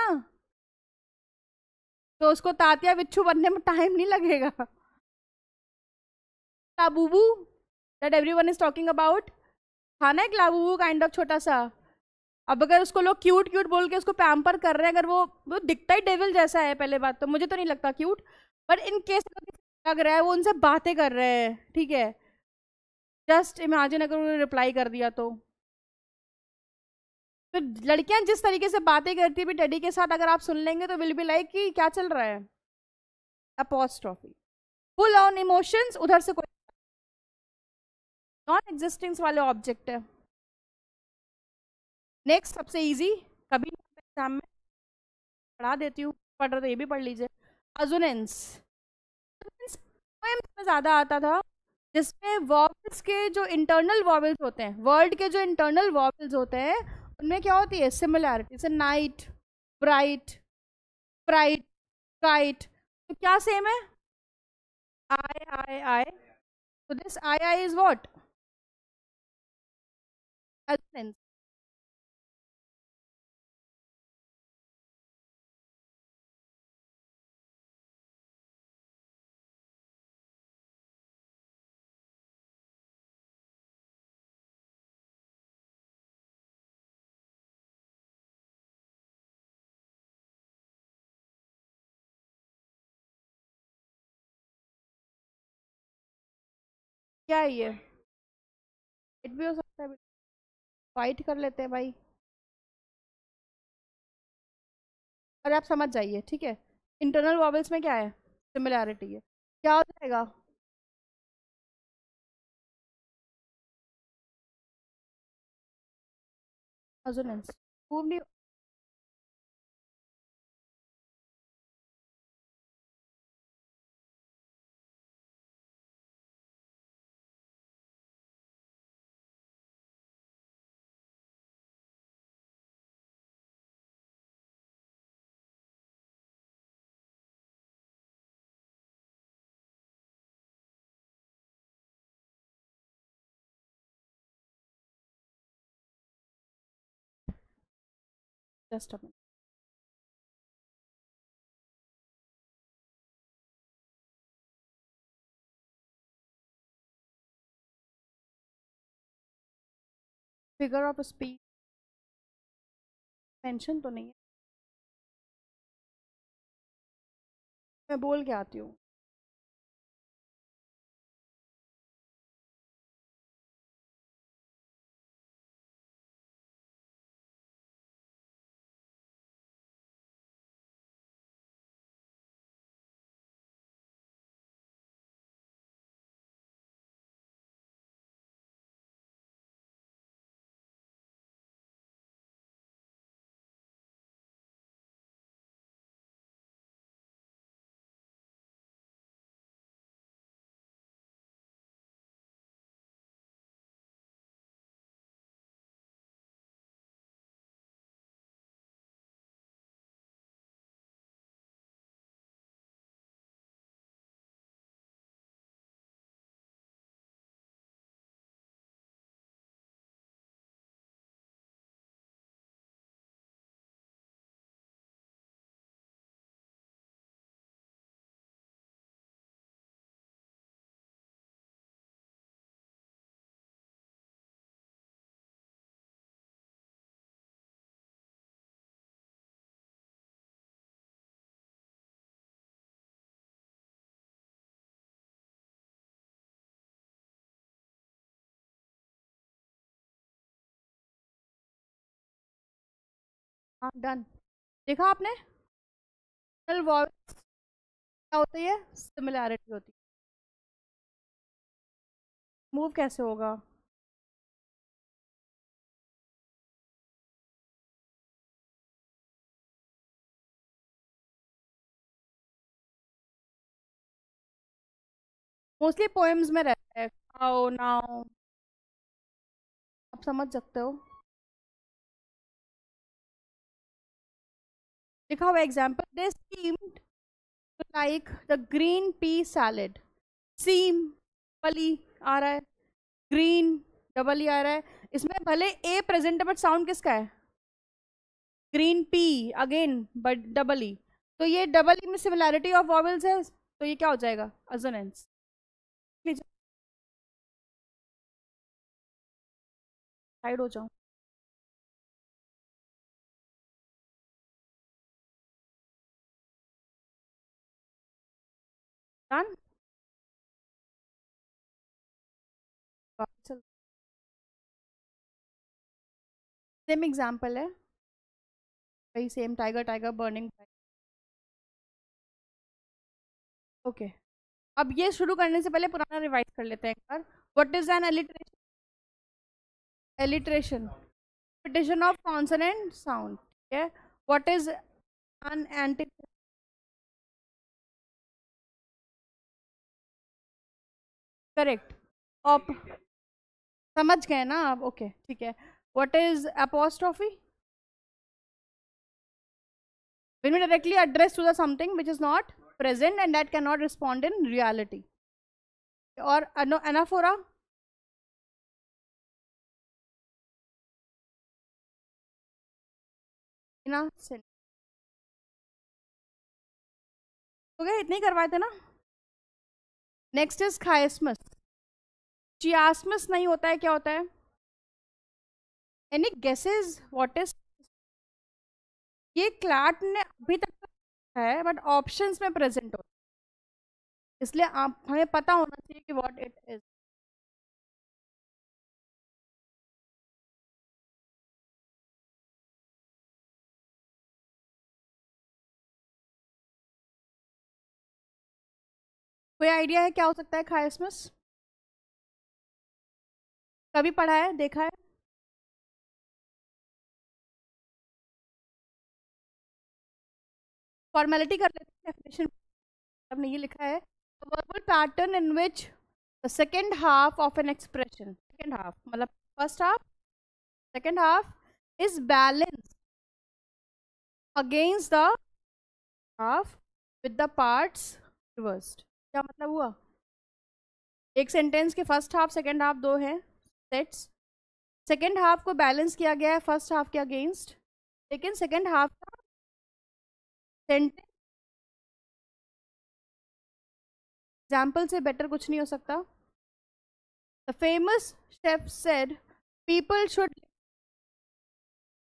तो उसको तात्या बिच्छू बनने में टाइम नहीं लगेगा। Labubu, that everyone is talking about, था ना एक लाबूबू काइंड ऑफ छोटा सा। अब अगर उसको लोग क्यूट क्यूट बोल के उसको पैम्पर कर रहे हैं, अगर वो दिखता ही डेविल जैसा है, पहले बात तो मुझे तो नहीं लगता क्यूट, बट इन केस लग रहा है वो उनसे बातें कर रहे हैं, ठीक है, जस्ट इमेजिन अगर उन्होंने रिप्लाई कर दिया तो लड़कियां जिस तरीके से बातें करती भी टेडी के साथ, अगर आप सुन लेंगे तो विल बी लाइक कि क्या चल रहा है, अपोस्ट्रॉफी, फुल ऑन इमोशंस, उधर से कोई नॉन एग्जिस्टिंग वाले ऑब्जेक्ट है। नेक्स्ट सबसे इजी, कभी एग्जाम में पढ़ा देती हूँ, पढ़ रहे तो ये भी पढ़ लीजिए, अजोनेंस। पोएम्स में ज्यादा आता था, जिसमें वॉवल्स के जो इंटरनल वॉवल्स होते हैं, वर्ड के जो इंटरनल वॉवल्स होते हैं, उनमें क्या होती है सिमिलैरिटी, जैसे नाइट, ब्राइट, ब्राइट, काइट, तो क्या सेम है, आई, so this I is what, assonance। क्या है ये, इट भी हो सकता है, फाइट कर लेते हैं भाई, और आप समझ जाइए, ठीक है, इंटरनल वॉवल्स में क्या है, सिमिलैरिटी है, क्या हो जाएगा, असोनेंस, मूव नहीं, just a minute, figure of speech mention तो नहीं है, मैं बोल के आती हूँ। हाँ डन, देखा आपने, इंटरनल वॉवल्स क्या होती है, सिमिलैरिटी होती है, मूव कैसे होगा, मोस्टली पोएम्स में रहता है, आओ नाउ, आप समझ सकते हो। लिखा हुआ example, they seemed to like the green pea salad. Seem double E आ रहा है, ग्रीन डबल ई आ रहा है, इसमें भले ए प्रेजेंट है बट साउंड किसका है? Green pea again but double E. तो ये डबल ई में सिमिलैरिटी ऑफ वॉवेल्स है, तो ये क्या हो जाएगा? अजोनेंस। साइड हो जाओ। डन। सेम एग्जाम्पल है, वही same, tiger tiger burning. Okay, अब ये शुरू करने से पहले पुराना रिवाइज कर लेते हैं एक बार। What is an alliteration? Alliteration, repetition of consonant sound, ठीक है। What is an anti? Correct. ऑप, समझ गए ना आप? ओके ठीक है। What is apostrophe? when we directly address to the something which is not present and that cannot respond in reality. और anaphora? इन हो गया, इतने ही करवाए थे ना। Next is खाइस्मस। चियास्मस नहीं होता है, क्या होता है? Any guesses what is? ये क्लैट ने अभी तक है बट ऑप्शंस में प्रेजेंट होता है, इसलिए आप हमें पता होना चाहिए कि व्हाट इट इज। कोई आइडिया है क्या हो सकता है खाइस्मस? कभी पढ़ा है, देखा है? फॉर्मेलिटी कर लेते हैं, डेफिनेशन हमने ये लिखा है, verbal pattern in which the second half of an expression, second half मतलब first half, second half is balanced against the half with the parts reversed। क्या मतलब हुआ? एक सेंटेंस के फर्स्ट हाफ सेकेंड हाफ दो हैं सेट्स, सेकेंड हाफ को balance किया गया है फर्स्ट हाफ के अगेंस्ट, लेकिन सेकेंड हाफ का सेंटेंस एग्जाम्पल से बेटर कुछ नहीं हो सकता। The famous chef said people should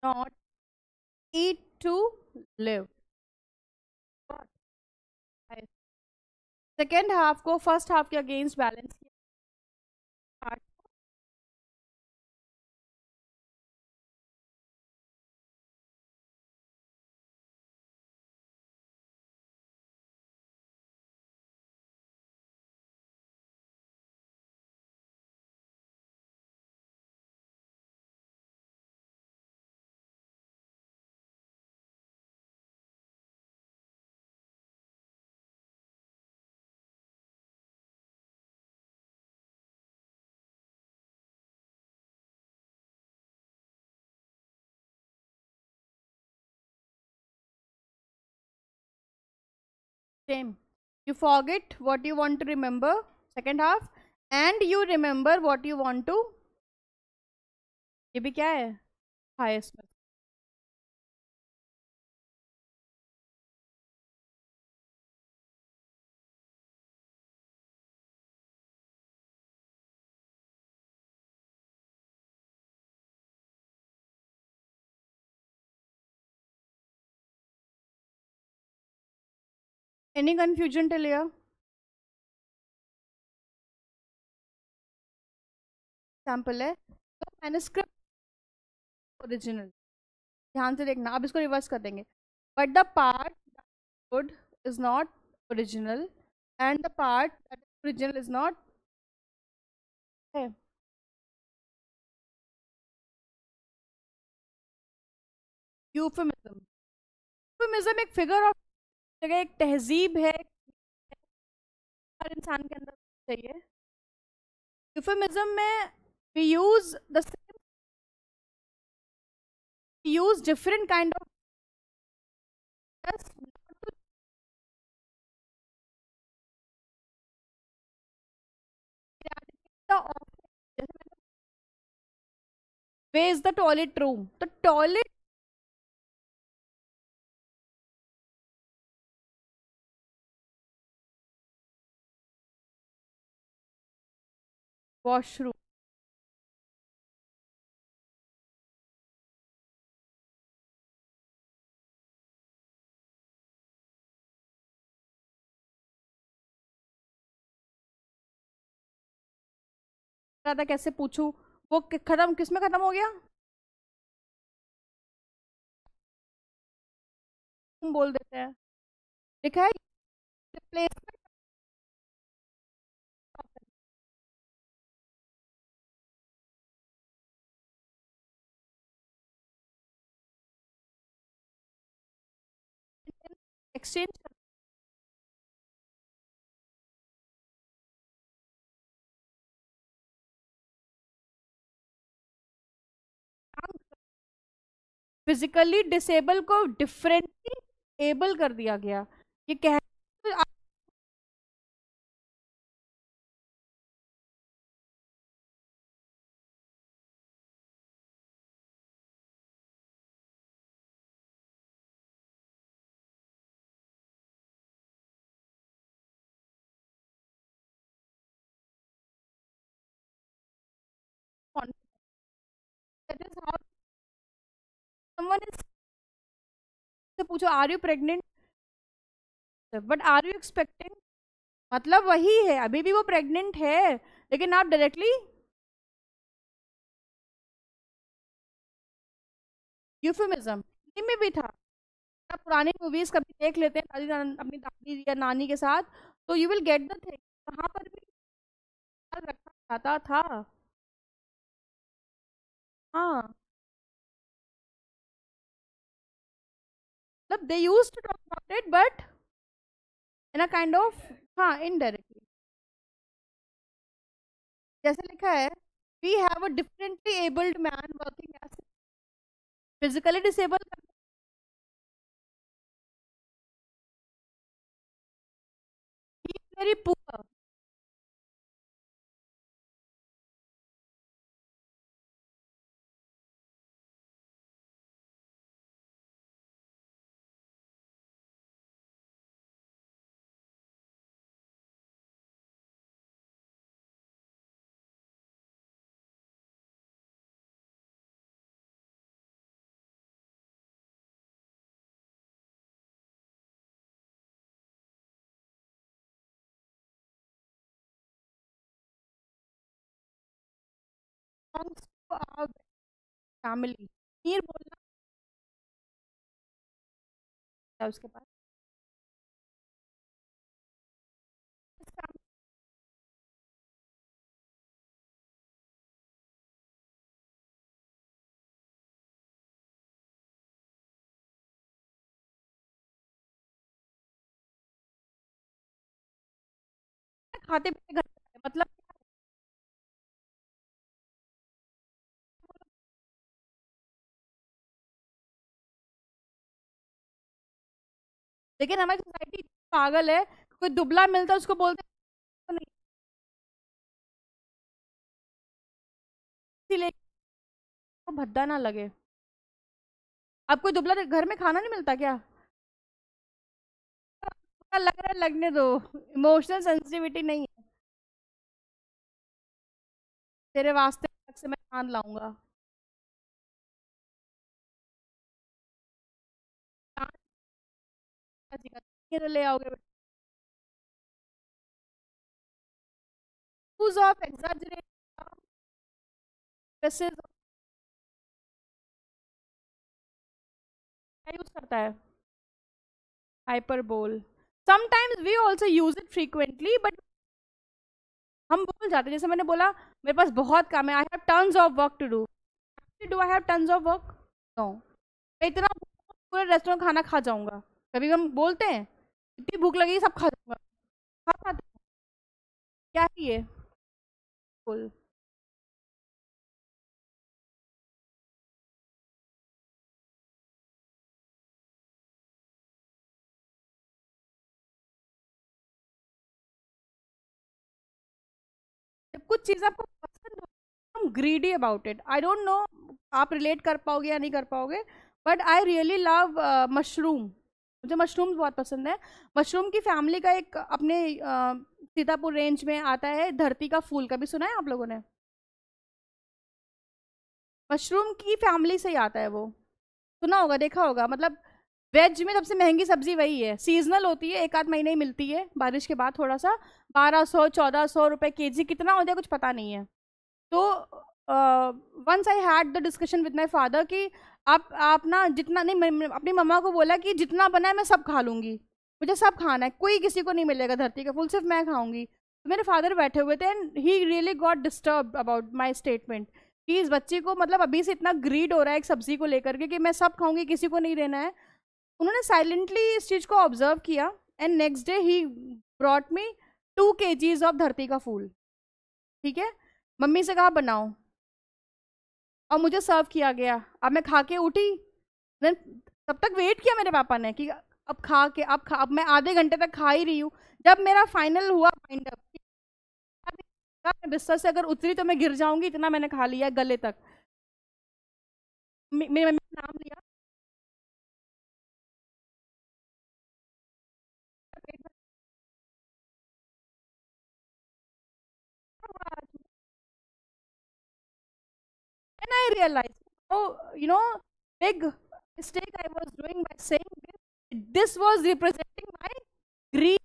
not eat to live. Second half को फर्स्ट हाफ के अगेंस्ट बैलेंस किया। Same. You forget what you want to remember, second half, and you remember what you want to। ये भी क्या है? Highest में। Any confusion till here? Sample है तो मैन्युस्क्रिप्ट ओरिजिनल, ध्यान से देखना, अब इसको रिवर्स कर देंगे। But the part good is not original and the part that is original is not है। यूफेमिज्म, यूफेमिज्म एक फिगर ऑफ जगह, एक तहजीब है, हर इंसान के अंदर चाहिए। यूफेमिज्म में we use the same, we use different kind of us not to eradicate the office. जैसे मैंने, where is the toilet room? The toilet washroom. रहा था कैसे पूछूं, वो खत्म किस में खत्म हो गया, तुम बोल देते हैं। लिखा है रिप्लेसमेंट एक्सचेंज। फिजिकली डिसेबल को डिफरेंटली एबल कर दिया गया, ये कह that is how someone is, से पूछो are you pregnant, but are you expecting, मतलब वही है, अभी भी वो प्रेग्नेंट है, लेकिन आप डायरेक्टली यूफेमिज्म में भी था। आप पुरानी मूवीज कभी देख लेते हैं अपनी दादी या नानी के साथ, तो you will get the thing, वहां पर भी ख्याल रखा जाता था। हाँ, मतलब they used to talk about it but in a kind of, हाँ, इनडायरेक्टली। जैसे लिखा है, we have a differently abled man working as physically disable, he is very poor. Belongs to our family, मीर बोलना है उसके पास, इस family में खाते पीते घर पे है। मतलब लेकिन हमारी सोसाइटी पागल है, कोई दुबला मिलता है उसको बोलते हैं नहीं, इसीलिए को भद्दा ना लगे। आपको दुबला घर में खाना नहीं मिलता क्या, लग रहा है लगने दो, इमोशनल सेंसिटिविटी नहीं है, तेरे वास्ते अलग से मैं खान लाऊंगा। ये तो ले आओगे, यूज ऑफ एग्जैजरेशन यूज करता है, hyperbole, sometimes we also use it frequently but हम भूल जाते हैं, जैसे मैंने बोला मेरे पास बहुत काम है, I have tons of work to do, do I have tons of work, no, मैं इतना पूरे रेस्टोरेंट खाना खा जाऊंगा, कभी हम बोलते हैं इतनी भूख लगी सब खा जाऊंगा, खा पाते हैं? क्या ही है, बोल। कुछ चीज़ आपको पसंद हो, हम greedy about it. I don't know आप रिलेट कर पाओगे या नहीं कर पाओगे, but I really love mushroom. मुझे मशरूम बहुत पसंद है। मशरूम की फैमिली का एक अपने सीतापुर रेंज में आता है धरती का फूल, कभी सुना है आप लोगों ने? मशरूम की फैमिली से ही आता है वो, सुना होगा, देखा होगा। मतलब वेज में सबसे महंगी सब्जी वही है, सीजनल होती है, एक आध महीने ही मिलती है बारिश के बाद थोड़ा सा। 1200-1400 रुपए केजी, कितना हो जाए कुछ पता नहीं है। तो once I had the discussion with my father कि आप ना जितना नहीं, मैं अपनी मम्मा को बोला कि जितना बना है मैं सब खा लूंगी, मुझे सब खाना है, कोई किसी को नहीं मिलेगा धरती का फूल, सिर्फ मैं खाऊंगी। तो मेरे फादर बैठे हुए थे and he really got disturb about my statement कि इस बच्चे को मतलब अभी से इतना ग्रीड हो रहा है एक सब्जी को लेकर के कि मैं सब खाऊंगी, किसी को नहीं देना है। उन्होंने साइलेंटली इस चीज़ को ऑब्जर्व किया and next day he brought me 2 kgs of धरती का फूल। ठीक है, मम्मी से कहा बनाओ और मुझे सर्व किया गया। अब मैं खा के उठी, देन तब तक वेट किया मेरे पापा ने कि अब खा के अब मैं आधे घंटे तक खा ही रही हूँ। जब मेरा फाइनल हुआ माइंड अप, मैं बिस्तर से अगर उतरी तो मैं गिर जाऊंगी, इतना मैंने खा लिया गले तक। मेरी मम्मी का नाम लिया, and I realized, oh, big mistake I was doing by saying this. This was representing my greed.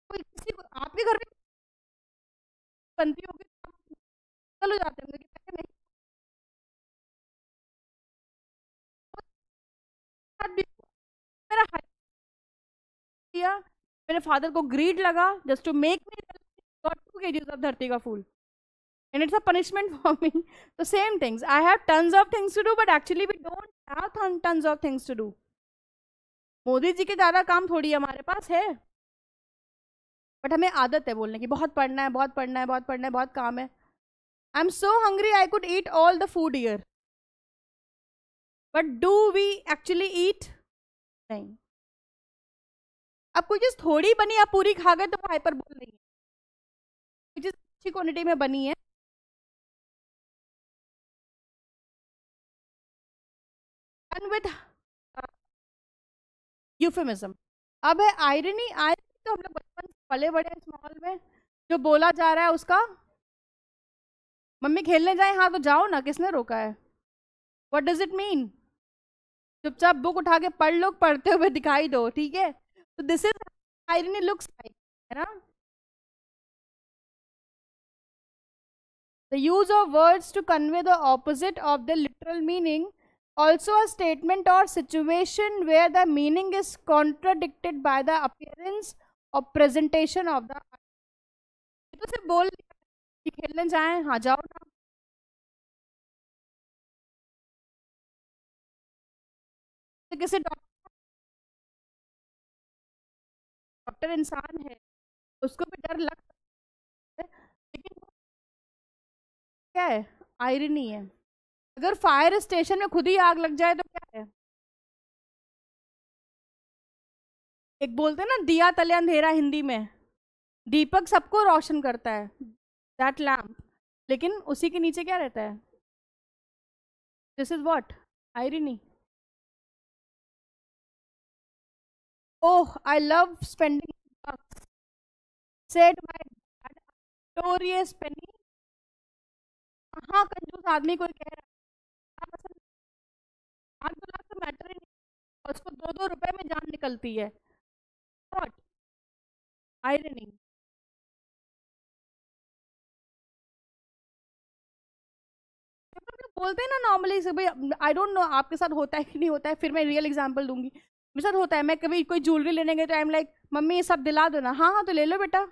कोई किसी को आपके घर में बनती होगी तो आप चलो जाते होंगे कि पहले नहीं, साथ भी मेरा हाइट किया। मेरे फादर को ग्रीड लगा just to make me got 2 kgs of धरती का फूल and it's a punishment for me. So same things, I have tons of things to do but actually we don't have tons of things to do. Modi ji के ज़्यादा काम थोड़ी हमारे पास है, but हमें आदत है बोलने की, बहुत पढ़ना है, बहुत पढ़ना है, बहुत पढ़ना है, बहुत काम है। I am so hungry I could eat all the food year, but do we actually eat? नहीं। अब कोई चीज़ थोड़ी बनी आप पूरी खा गए तो वो हाइपर बोल रही है, कोई चीज़ अच्छी क्वांटिटी में बनी है एंड विद यूफेमिज्म। अब है आयरनी। आयरनी तो हम लोग बचपन से पले बड़े हैं इस माहौल में, जो बोला जा रहा है उसका, मम्मी खेलने जाए, हाँ तो जाओ ना, किसने रोका है? What does it mean? चुपचाप बुक उठा के पढ़ लो, पढ़ते हुए दिखाई दो, ठीक है? तो this is irony looks like, है ना? The use of words to convey the opposite of the literal meaning, also a statement or situation where the meaning is contradicted by the appearance or presentation of the। तो सिर्फ बोल दिया कि खेलने जाएं, हाँ जाओ ना। तो किसी डॉक्टर इंसान है, उसको भी डर लग सकता है, लेकिन वो क्या है, आयरनी है। अगर फायर स्टेशन में खुद ही आग लग जाए तो क्या है? एक बोलते हैं ना, दिया तले अंधेरा, हिंदी में दीपक सबको रोशन करता है, दैट लैम्प, लेकिन उसी के नीचे क्या रहता है? This is what, irony. Oh I love spending bucks, said my dad, notorious penny। हाँ, कंजूस आदमी कोई कह रहा है, हाँ, मतलब 8-2 लाख तो मैटर ही नहीं, और उसको 2-2 रुपए में जान निकलती है। What, irony. जब हम लोग बोलते हैं ना नॉर्मली से, भाई आई डोंट नो आपके साथ होता है कि नहीं होता है, फिर मैं रियल एग्जांपल दूंगी। मेरे साथ होता है, मैं कभी कोई ज्वेलरी लेने गई तो आई एम लाइक, मम्मी ये सब दिला दो ना। हाँ हाँ तो ले लो बेटा,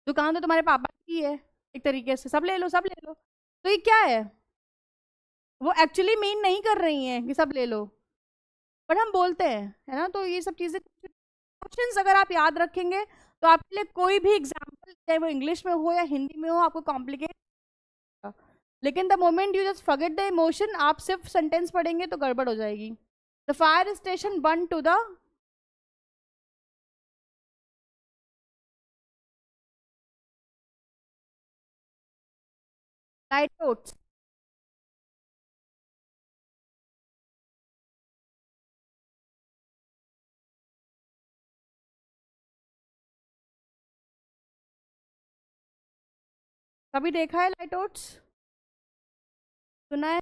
दुकान तो तुम्हारे पापा की है, एक तरीके से सब ले लो, सब ले लो। तो ये क्या है? वो एक्चुअली मीन नहीं कर रही हैं कि सब ले लो, बट हम बोलते हैं, है ना? तो ये सब चीज़ें, क्वेश्चंस अगर आप याद रखेंगे तो आपके लिए कोई भी एग्जाम्पल, चाहे वो इंग्लिश में हो या हिंदी में हो, आपको कॉम्प्लिकेट। लेकिन the moment you just forget the emotion, आप सिर्फ सेंटेंस पढ़ेंगे तो गड़बड़ हो जाएगी। The fire station burn to the light oats. कभी देखा है लाइट ओट्स? सुना है?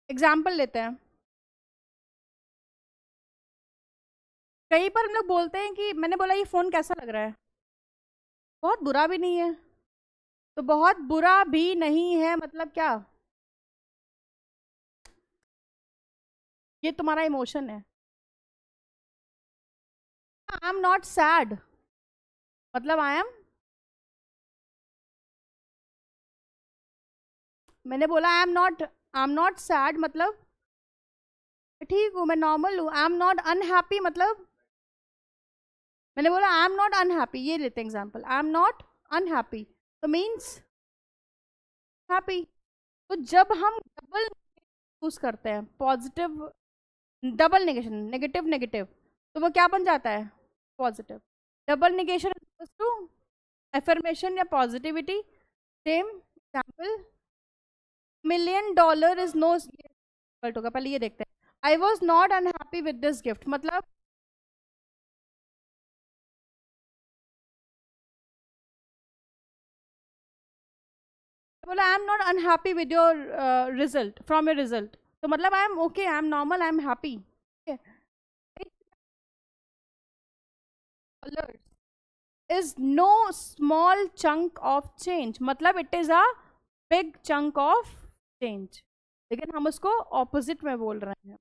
एग्जाम्पल लेते हैं। कहीं पर हम लोग बोलते हैं कि मैंने बोला ये फोन कैसा लग रहा है, बहुत बुरा भी नहीं है। तो बहुत बुरा भी नहीं है मतलब क्या? ये तुम्हारा इमोशन है। आई एम नॉट सैड मतलब मैंने बोला आई एम नॉट सैड मतलब ठीक हूँ, मैं नॉर्मल हूँ। आई एम नॉट अनहैप्पी मतलब मैंने बोला आई एम नॉट अनहैप्पी, ये लेते हैं example, I am not unhappy तो मीन्स हैप्पी। तो जब हम डबल यूज करते हैं positive, double negation, negative negative, तो वो क्या बन जाता है? Positive. Double negation to affirmation या positivity. Same example, $1,000,000 is no होगा। पहले ये देखते हैं, I was not unhappy with this gift मतलब बोला I am not unhappy with your result, from your result, तो मतलब I M okay, I am normal, I am happy. Is no small chunk of change मतलब it is a big chunk of change, लेकिन हम उसको opposite में बोल रहे हैं।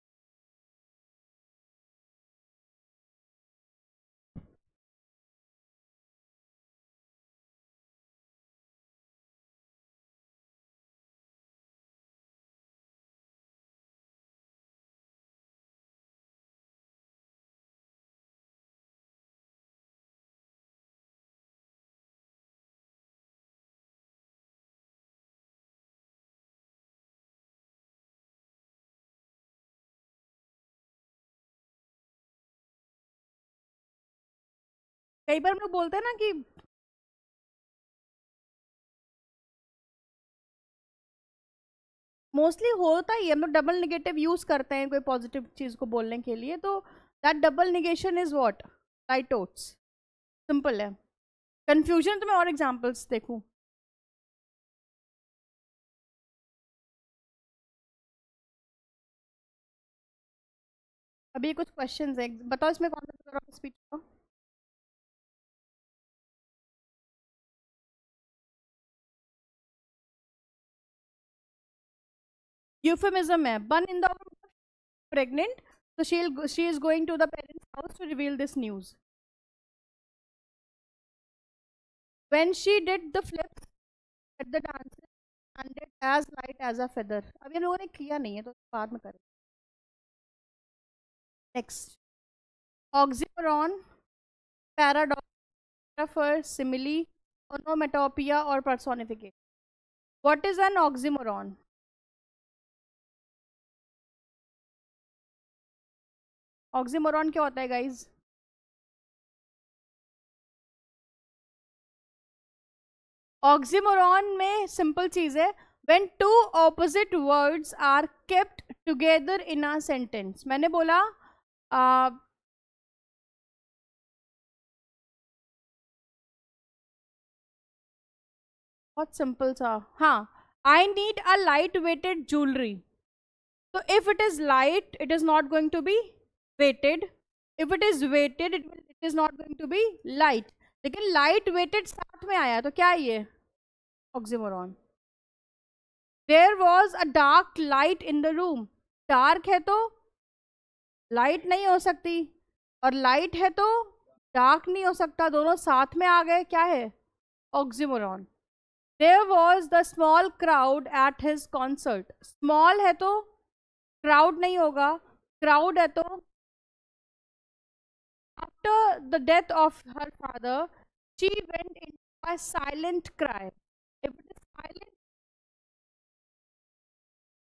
कई बार हम लोग बोलते हैं ना कि मोस्टली होता ही है, हम लोग डबल निगेटिव यूज करते हैं कोई पॉजिटिव चीज को बोलने के लिए, तो that double negation is what? Right oats. Simple है। कंफ्यूजन तो मैं और एग्जांपल्स देखूं। अभी कुछ क्वेश्चंस है, बताओ इसमें कौन सा फिगर ऑफ स्पीच होगा? यूफेमिज्म है। बन in the pregnant, so she is going to the parents house to reveal this news. When she did the flips at the dances, landed as light as a feather. अब ये लोगों ने किया नहीं है तो बाद में करें। Next, oxymoron, paradox, metaphor, simile, onomatopoeia और personification. What is an oxymoron? Oxymoron क्या होता है गाइज? ऑक्सीमोरॉन में सिंपल चीज है, when two opposite words are kept together in a sentence. मैंने बोला बहुत सिंपल सा, हाँ, I need a light weighted jewellery, तो if it is light it is not going to be weighted, if it is weighted it is not going to B light, लेकिन light weighted साथ में आया तो क्या है ये? Oxymoron. There was a dark light in the room, dark है तो लाइट नहीं हो सकती, और लाइट है तो डार्क नहीं हो सकता, दोनों साथ में आ गए, क्या है? Oxymoron. There was the small crowd at his concert, small है तो क्राउड नहीं होगा, क्राउड है तो after the death of her father she went in by silent cry. If it is silent,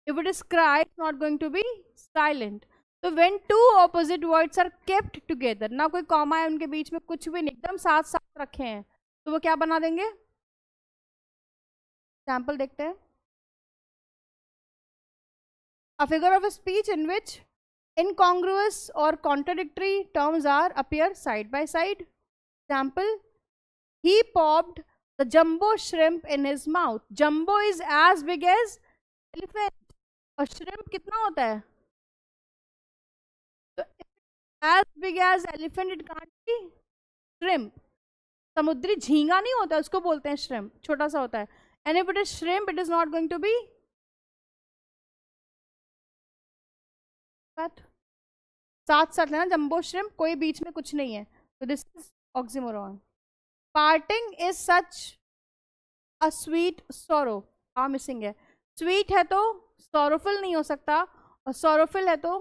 if it is cry, it's not going to be silent. So when two opposite words are kept together, ना कोई comma है उनके बीच में, कुछ भी नहीं, एकदम साथ साथ रखे हैं, तो वो क्या बना देंगे? सैंपल देखते हैं. A figure of a speech in which incongruous or contradictory terms are appear side by side. Example: he popped the jumbo shrimp in his mouth. Jumbo is as big as elephant. और shrimp कितना होता है? तो as big as elephant it can't be shrimp. समुद्री झींगा नहीं होता, उसको बोलते हैं shrimp. छोटा सा होता है. And if it is shrimp, it is not going to be. साथ साथ लेना, जंबो श्रिम्प, कोई बीच में कुछ नहीं है, तो this is oxymoron. Parting is such a sweet sorrow. हाँ मिसिंग है. स्वीट है तो सोरोफुल नहीं हो सकता, और सोरोफुल है तो,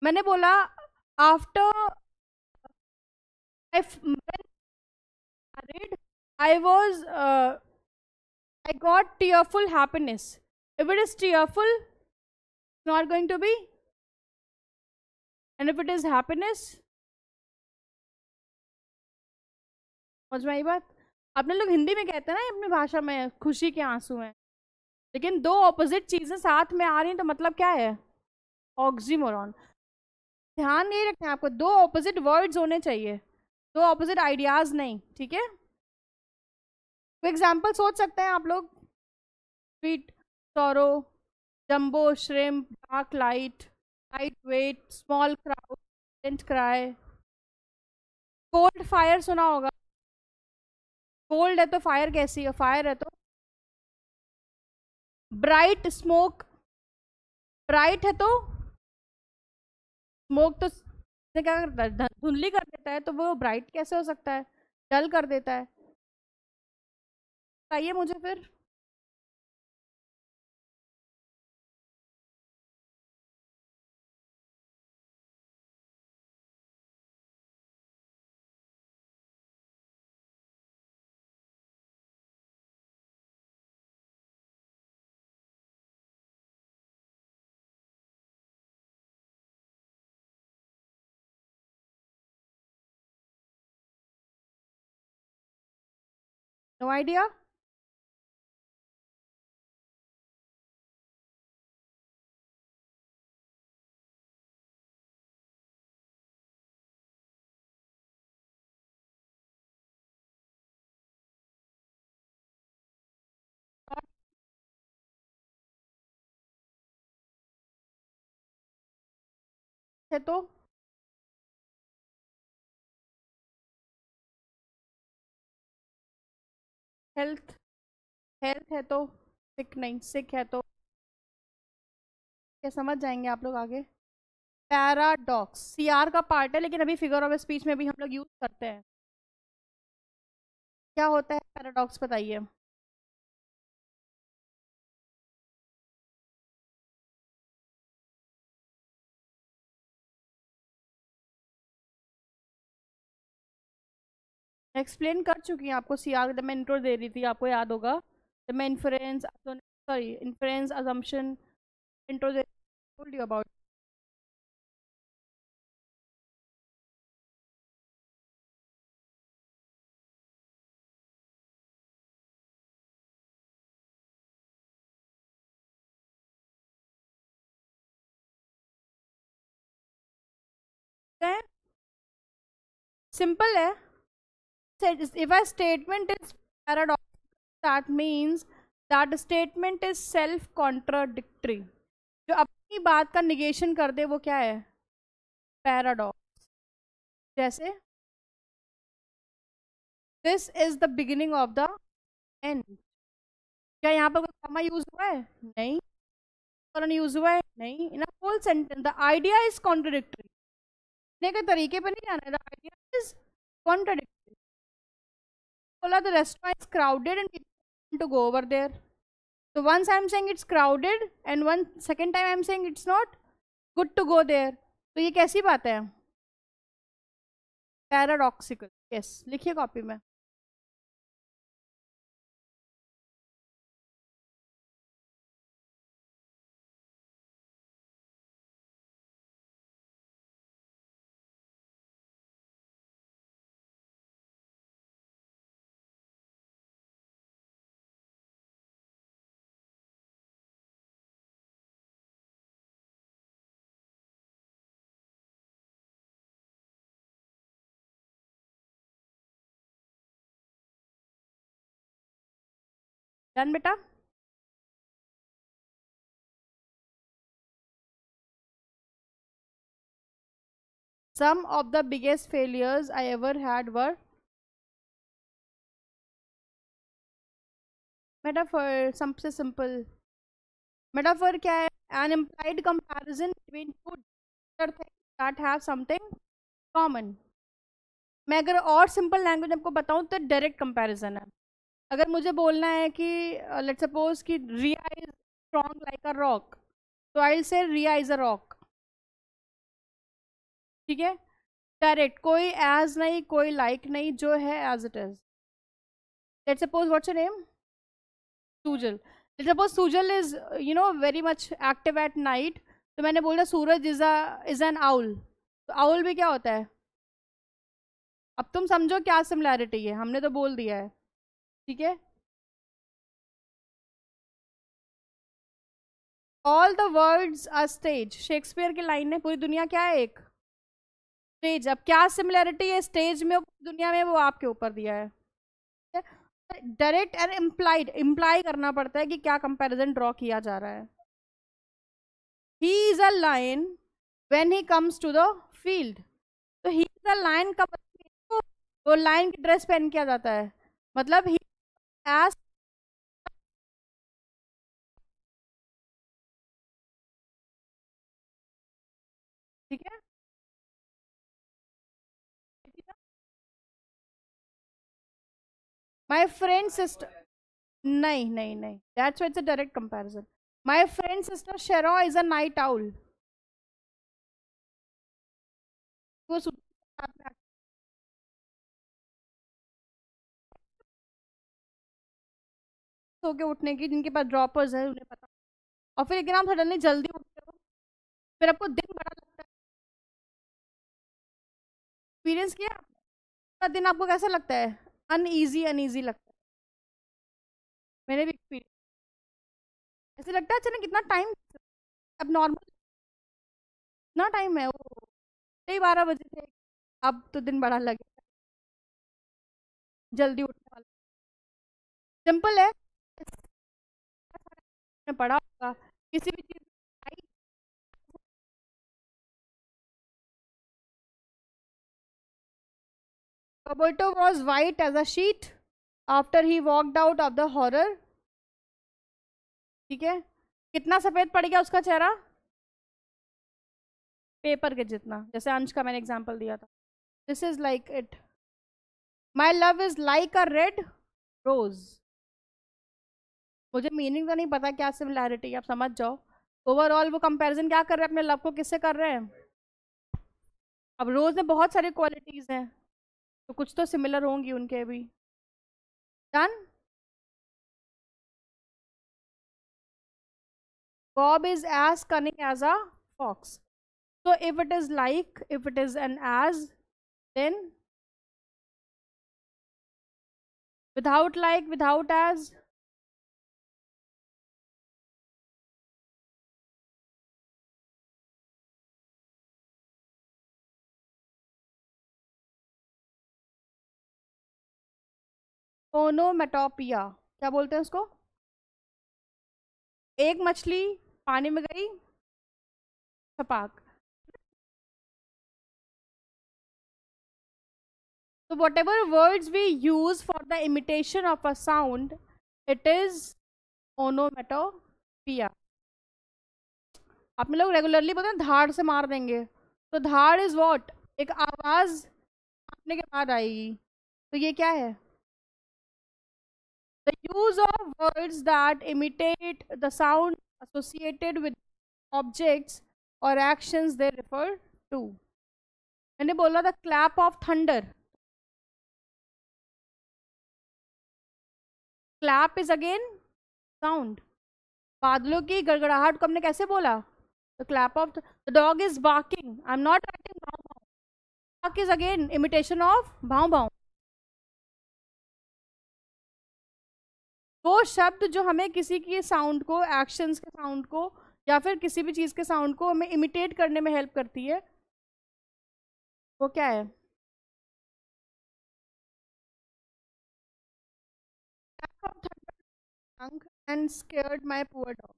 मैंने बोला after I was I got tearful happiness. If it is tearful, it's not going to be. And if it is happiness, समझ में आई बात? अपने लोग हिंदी में कहते हैं ना अपनी भाषा में, खुशी के आंसू हैं, लेकिन दो ऑपोजिट चीजें साथ में आ रही हैं तो मतलब क्या है? ऑक्सीमोरॉन. ध्यान नहीं रखना है आपको, दो ऑपोजिट वर्ड्स होने चाहिए, दो ऑपोजिट आइडियाज नहीं. ठीक है, तो एग्जाम्पल सोच सकते हैं आप लोग. स्वीट सोरो, jumbo shrimp, dark light, light weight, small crowd, silent cry. Cold fire सुना होगा. कोल्ड है तो फायर कैसी है? फायर है तो ब्राइट स्मोक. ब्राइट है तो स्मोक तो क्या करता है? धुंधली कर देता है, तो वो ब्राइट कैसे हो सकता है? डल कर देता है. बताइए मुझे फिर. No idea. है तो हेल्थ. हेल्थ है तो सिक नहीं. सिक है तो क्या? समझ जाएंगे आप लोग आगे. पैराडॉक्स सीआर का पार्ट है, लेकिन अभी फिगर ऑफ स्पीच में भी हम लोग यूज करते हैं. क्या होता है पैराडॉक्स, बताइए. एक्सप्लेन कर चुकी हूँ आपको सीआर, जब मैं इंट्रो दे रही थी, आपको याद होगा, जब मैं inference, sorry inference assumption intro they, told you about. Simple है. if a statement is paradoxical, that means that statement is self contradictory. जो अपनी बात का निगेशन कर दे वो क्या है? पैराडॉक्स. जैसे this is the beginning of the end. क्या यहाँ पर कोई कॉमा यूज हुआ है? नहीं. यूज हुआ है? नहीं. In a full sentence the idea is contradictory. के तरीके पे नहीं जाना है, द आइडिया इज कॉन्ट्रडिक्टरी. बोला the restaurant is crowded and people want to go over there. So once I am saying it's crowded and one second time I am saying it's not good to go there. तो ये कैसी बात है? Paradoxical. Yes, लिखिए copy में. Done बेटा? Some of the biggest failures I ever had were metaphor. सबसे simple metaphor क्या है? An implied comparison between two different things that have something common. मैं अगर और सिंपल लैंग्वेज आपको बताऊं तो डायरेक्ट कंपैरिजन है. अगर मुझे बोलना है कि लेट्स सपोज कि Riya is strong like a rock, तो I will say Riya is a rock. ठीक है, डायरेक्ट, कोई एज नहीं, कोई लाइक नहीं, जो है as it is. Let's suppose what's your name? Sujal. Let's suppose Sujal is very much active at night, तो मैंने बोला सूरज इज एन आउल. तो आउल भी क्या होता है? अब तुम समझो क्या सिमिलैरिटी है, हमने तो बोल दिया है. ठीक है, all the words are stage. Shakespeare की लाइन है, पूरी दुनिया क्या है? एक स्टेज. अब क्या सिमिलैरिटी है स्टेज में दुनिया में, वो आपके ऊपर दिया है. डायरेक्ट एंड इम्प्लाइड, इम्प्लाई करना पड़ता है कि क्या कंपैरिजन ड्रॉ किया जा रहा है. He is a lion when he comes to the field. तो ही इज अ लायन का मतलब वो लायन की ड्रेस पहन के आ जाता है, मतलब ही एज. ठीक है, माई फ्रेंड सिस्टर. नहीं नहीं नहीं, that's why it's a direct comparison. My friend sister शेरो इज अ नाइट आउल. वो सो के उठने की, जिनके पास ड्रॉपर्स है उन्हें पता. और फिर लेकिन आप सडनली जल्दी उठते हो, फिर आपको दिन बड़ा लगता है. एक्सपीरियंस किया आपका दिन आपको कैसा लगता है? अनईजी, अनईजी लगता है. मैंने भी एक्सपीरियंस, ऐसे लगता है अच्छा ना कितना टाइम. अब नॉर्मल इतना टाइम है वो, 12 बजे थे, अब तो दिन बड़ा लगे, जल्दी उठने वाला. सिंपल है, में पढ़ा होगा किसी भी चीज. Roberto was white as a sheet after he walked out of the horror. ठीक है, कितना सफेद पड़ गया उसका चेहरा? पेपर के जितना, जैसे अंश का मैंने एग्जांपल दिया था. This is like it. My love is like a red rose. मुझे मीनिंग तो नहीं पता क्या सिमिलैरिटी, आप समझ जाओ. ओवरऑल वो कंपैरिजन क्या कर रहे हैं अपने लव को, किससे कर रहे हैं? अब रोज में बहुत सारी क्वालिटीज हैं, तो कुछ तो सिमिलर होंगी उनके भी. Done. Bob is as cunning as a fox. So if it is like, if it is an as, then without like, without as. Onomatopoeia, क्या बोलते हैं उसको? एक मछली पानी में गई, छपाक. So whatever words we use for the imitation of a sound, it is onomatopoeia. आप में लोग रेगुलरली बोलते हैं धाड़ से मार देंगे, तो धाड़ इज व्हाट? एक आवाज मारने के बाद आएगी, तो ये क्या है? The use of words that imitate the sound associated with objects or actions they refer to. मैंने बोला था clap of thunder. Clap is again sound. बादलों की गड़गड़ाहट को हमने कैसे बोला? The clap of the dog is barking. I'm not writing भाव भाव. Bark is again imitation of भाव भाव. वो शब्द जो हमें किसी की साउंड को, एक्शंस के साउंड को, या फिर किसी भी चीज के साउंड को हमें इमिटेट करने में हेल्प करती है, वो क्या है? drunk and scared my poor dog.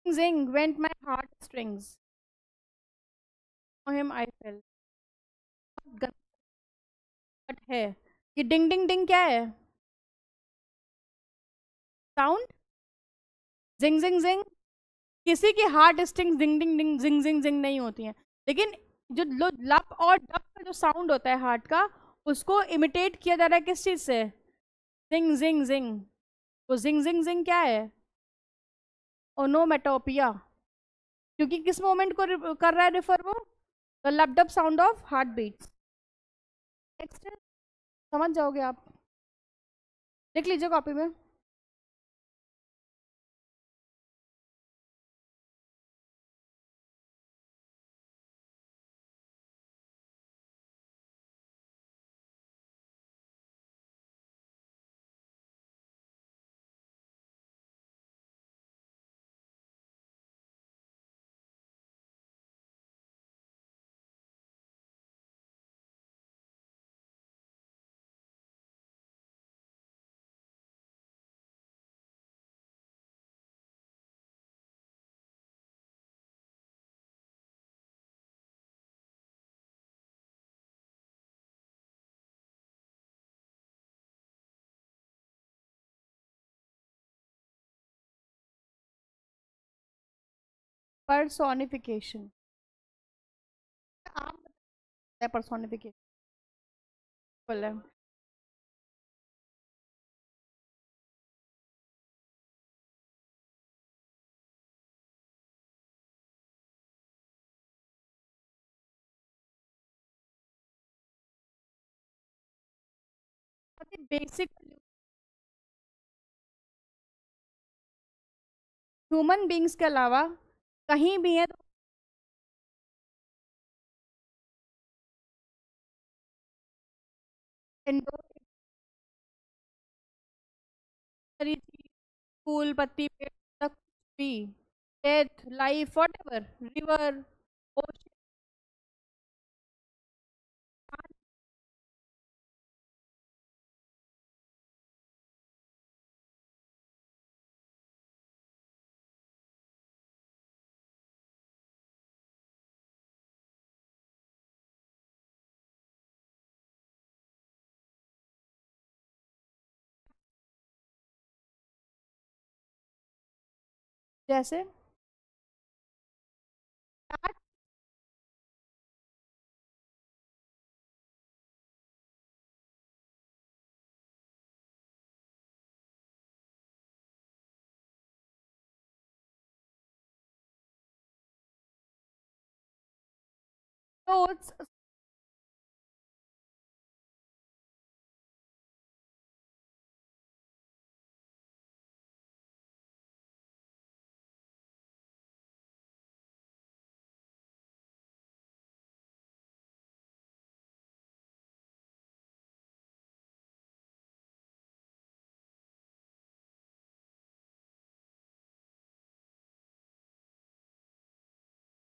Zing went my heartstrings. For him I fell. गट है ये डिंग डिंग डिंग क्या है साउंड जिंग जिंग जिंग किसी की हार्ट स्ट्रिंग जिंग डिंग डिंग जिंग जिंग जिंग नहीं होती हैं लेकिन जो लप और डप का जो साउंड होता है हार्ट का उसको इमिटेट किया जा रहा है किस चीज से जिंग जिंग जिंग वो जिंग जिंग जिंग क्या है ओनोमेटोपिया क्योंकि किस मोमेंट को कर रहा है रिफर वो the lub dub sound of heart beats next समझ जाओगे आप लिख लीजिए कॉपी में पर्सोनिफिकेशन आप पर्सोनिफिकेशन बोले बेसिक ह्यूमन बींग्स के अलावा कहीं भी है तो इंडोर फूल पत्ती पेड़ तक कुछ भी death life what ever river ocean जैसे क्लोथ्स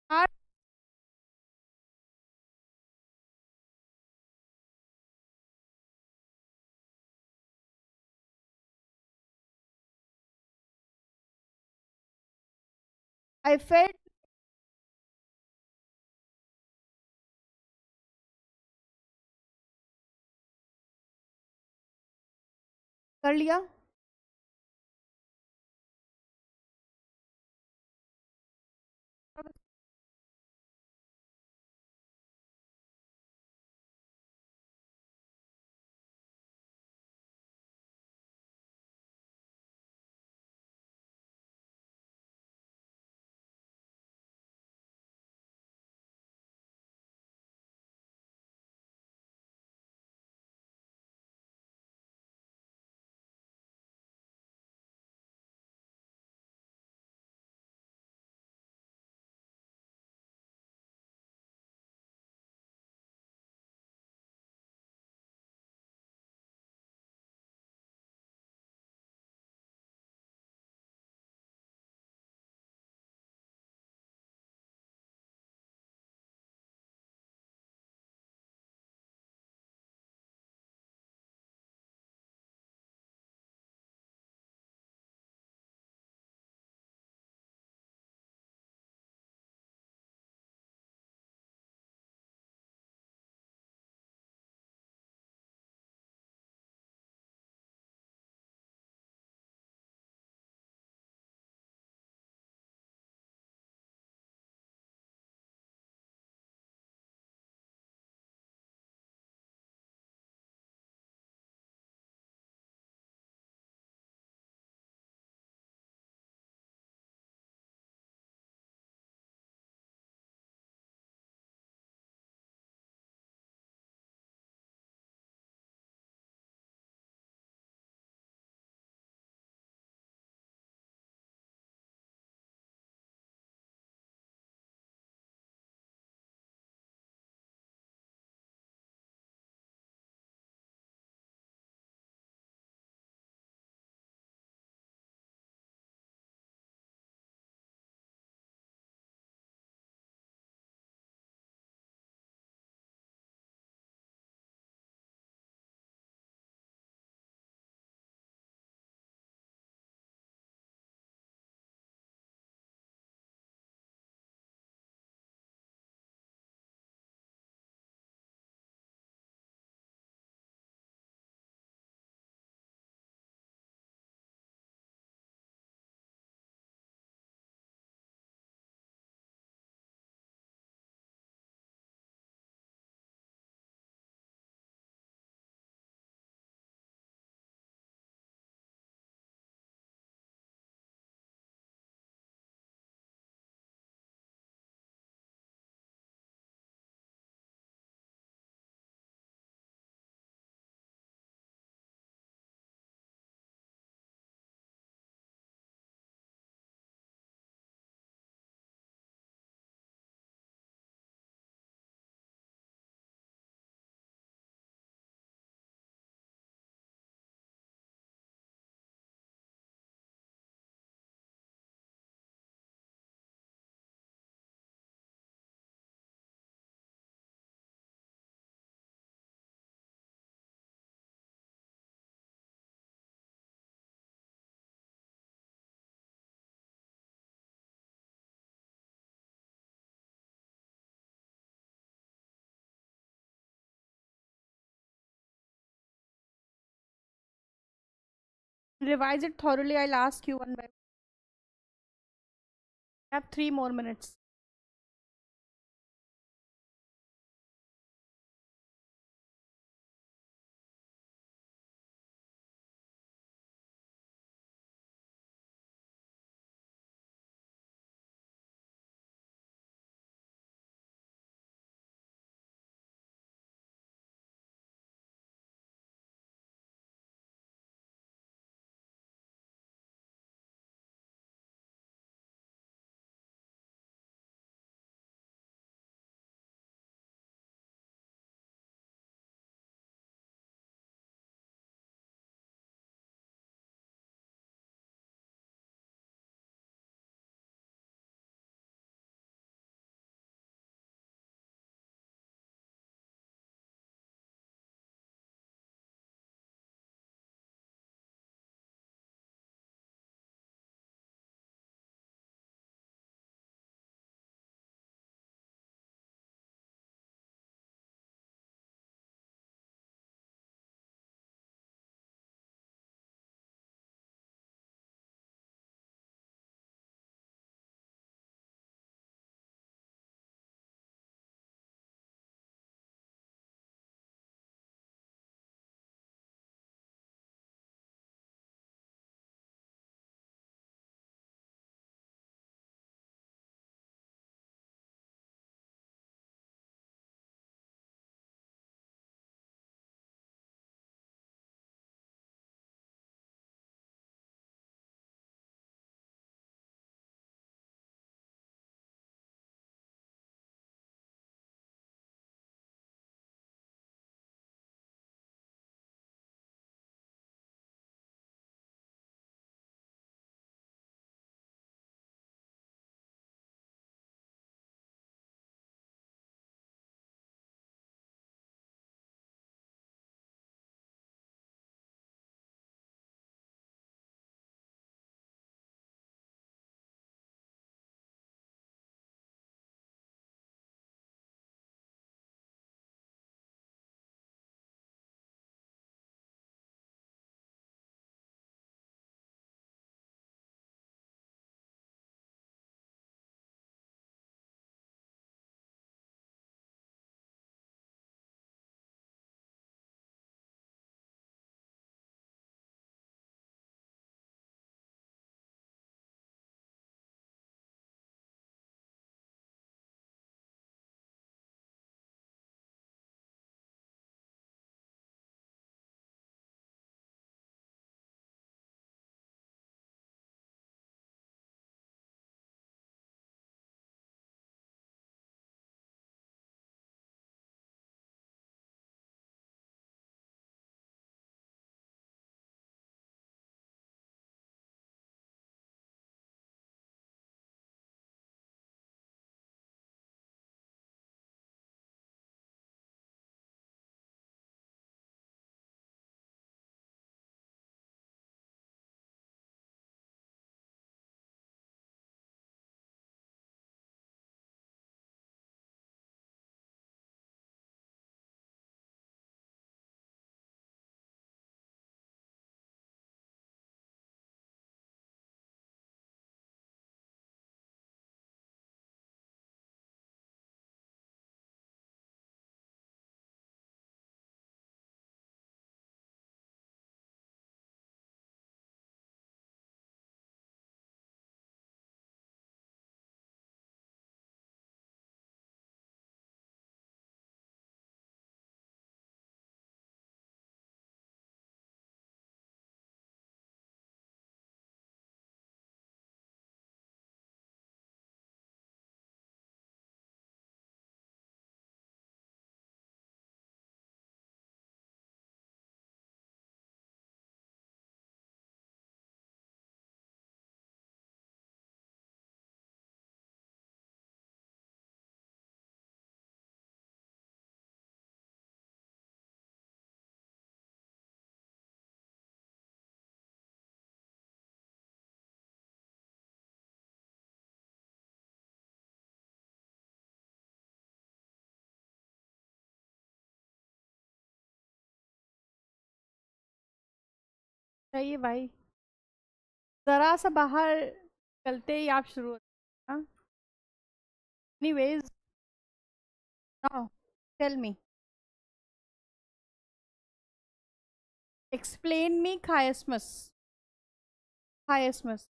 आर आई फेल्ट कर लिया Revise it thoroughly. I'll ask you one by one. I have 3 more minutes. चाहिए भाई। जरा सा बाहर निकलते ही आप शुरू होते हैं। Anyways, now tell me, explain me chiasmus. chiasmus.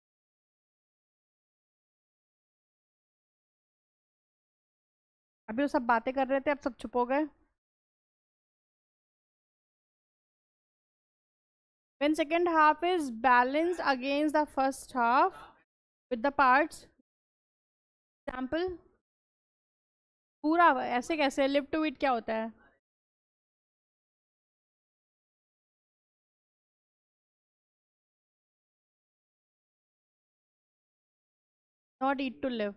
अभी वो सब बातें कर रहे थे, अब सब चुप हो गए. When second half is balanced against the first half with the parts. Example. पूरा ऐसे कैसे? लिव टू इट क्या होता है? Not eat to live.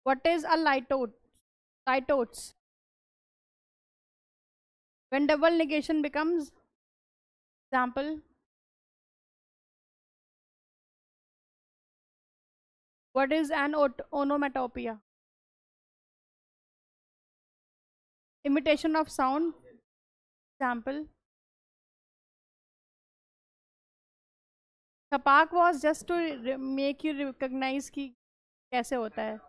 What is a litote? Litotes. When double negation becomes. Example. What is an onomatopoeia? Imitation of sound. Example. Chapak was just to make you recognize कि कैसे होता है.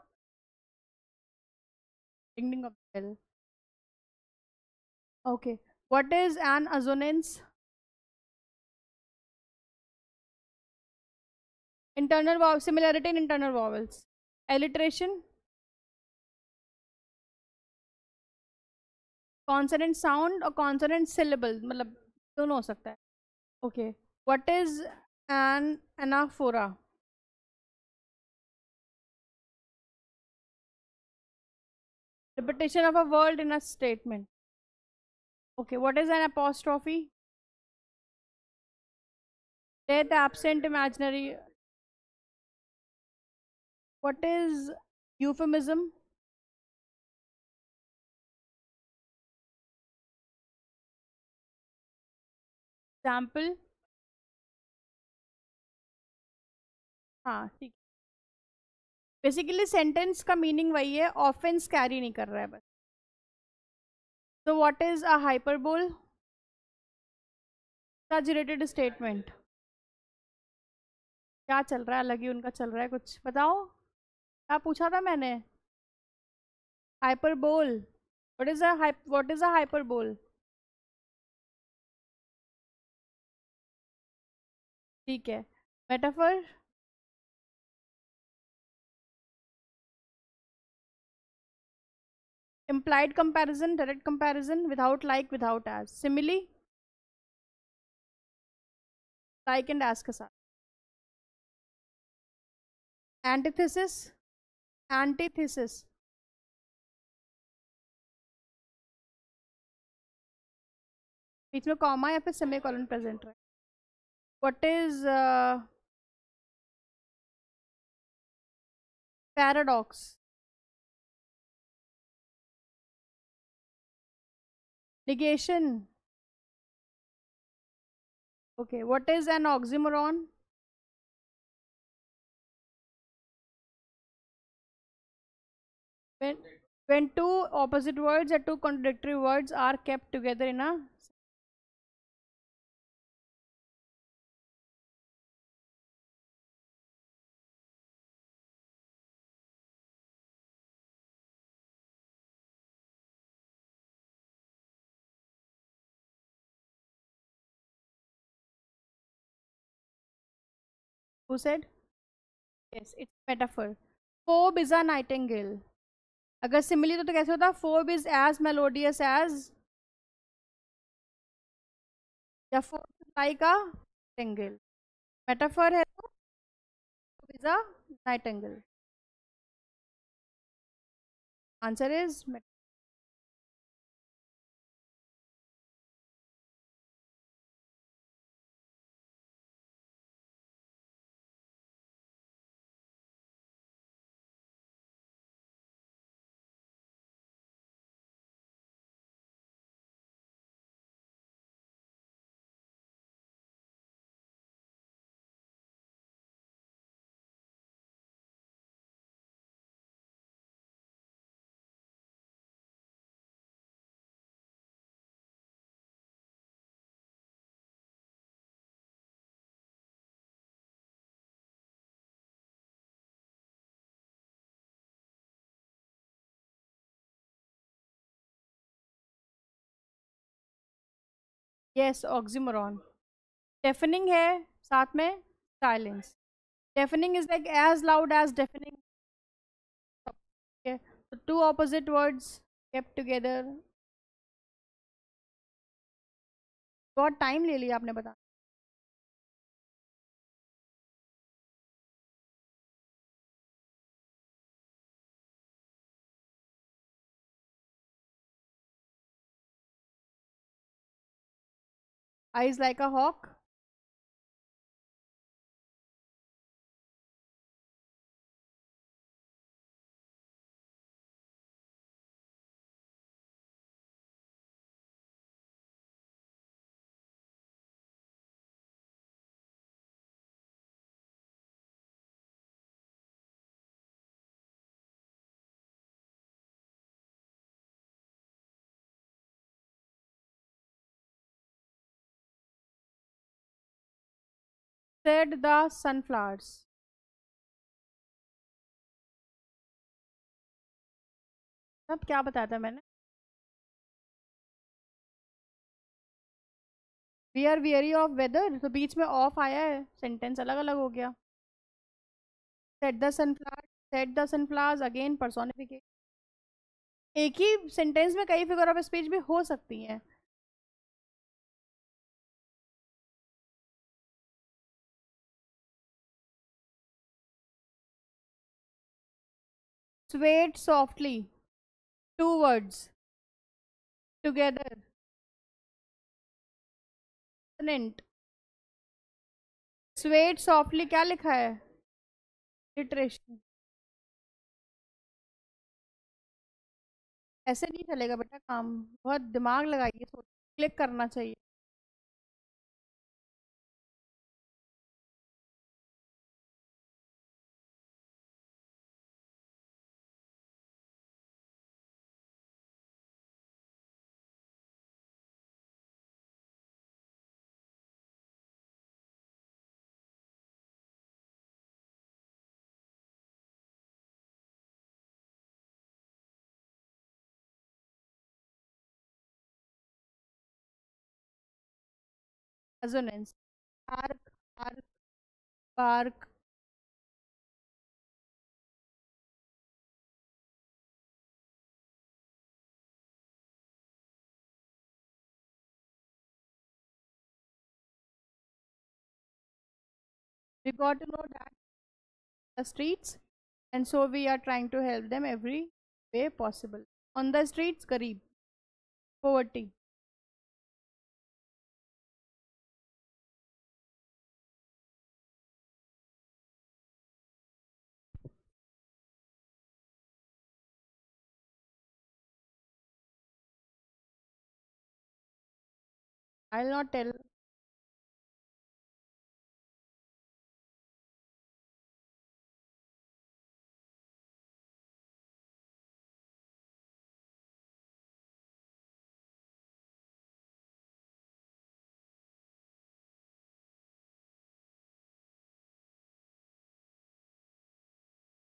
Ringing of the bell. Okay. What is an assonance? Internal vowel similarity in internal vowels. Alliteration. Consonant sound और consonant syllable, मतलब दोनों हो सकता है. Okay. What is an anaphora? Repetition of a word in a statement. Okay. What is an apostrophe? Death, absent, imaginary. What is euphemism? Example. हाँ ठीक. Basically sentence का meaning वही है, ऑफेंस कैरी नहीं कर रहा है बस. So what is a hyperbole? Exaggerated statement. क्या चल रहा है? अलग ही उनका चल रहा है कुछ. बताओ क्या पूछा था मैंने? Hyperbole. What is a hyperbole? ठीक है. Metaphor. Implied comparison, direct comparison, without, like, without, as. Simile. Like and as के साथ. Antithesis. Antithesis. बीच में कॉमा या फिर सेमीकोलन प्रेजेंट रहे. What is paradox? Negation. Okay. What is an oxymoron? When when two opposite words or two contradictory words are kept together in a. Who said? Yes, it's metaphor. Phoebe is a nightingale. अगर simile तो कैसे होता? Phoebe is as melodious as, या Phoebe is like a nightingale. मेटाफर है तो Phoebe is a nightingale. Answer is yes, oxymoron. Deafening है, साथ में silence. Deafening is like as loud as deafening. तो two opposite words kept together. बहुत time ले लिया आपने बता। Eyes like a hawk. Said the sunflowers. अब क्या बताया था मैंने? We are weary of weather, तो बीच में ऑफ आया है, सेंटेंस अलग अलग हो गया। Said the sunflower, said the sunflowers again personification. एक ही सेंटेंस में कई फिगर ऑफ स्पीच भी हो सकती हैं। swayed softly, two words together, consonant। swayed softly क्या लिखा है? लिटरेशन। ऐसे नहीं चलेगा बेटा काम, बहुत दिमाग लगाइए, सोच क्लिक करना चाहिए। Resonance, arc, arc, bark। We got to know that the streets, and so we are trying to help them every way possible। On the streets, गरीब, poverty। I will not tell।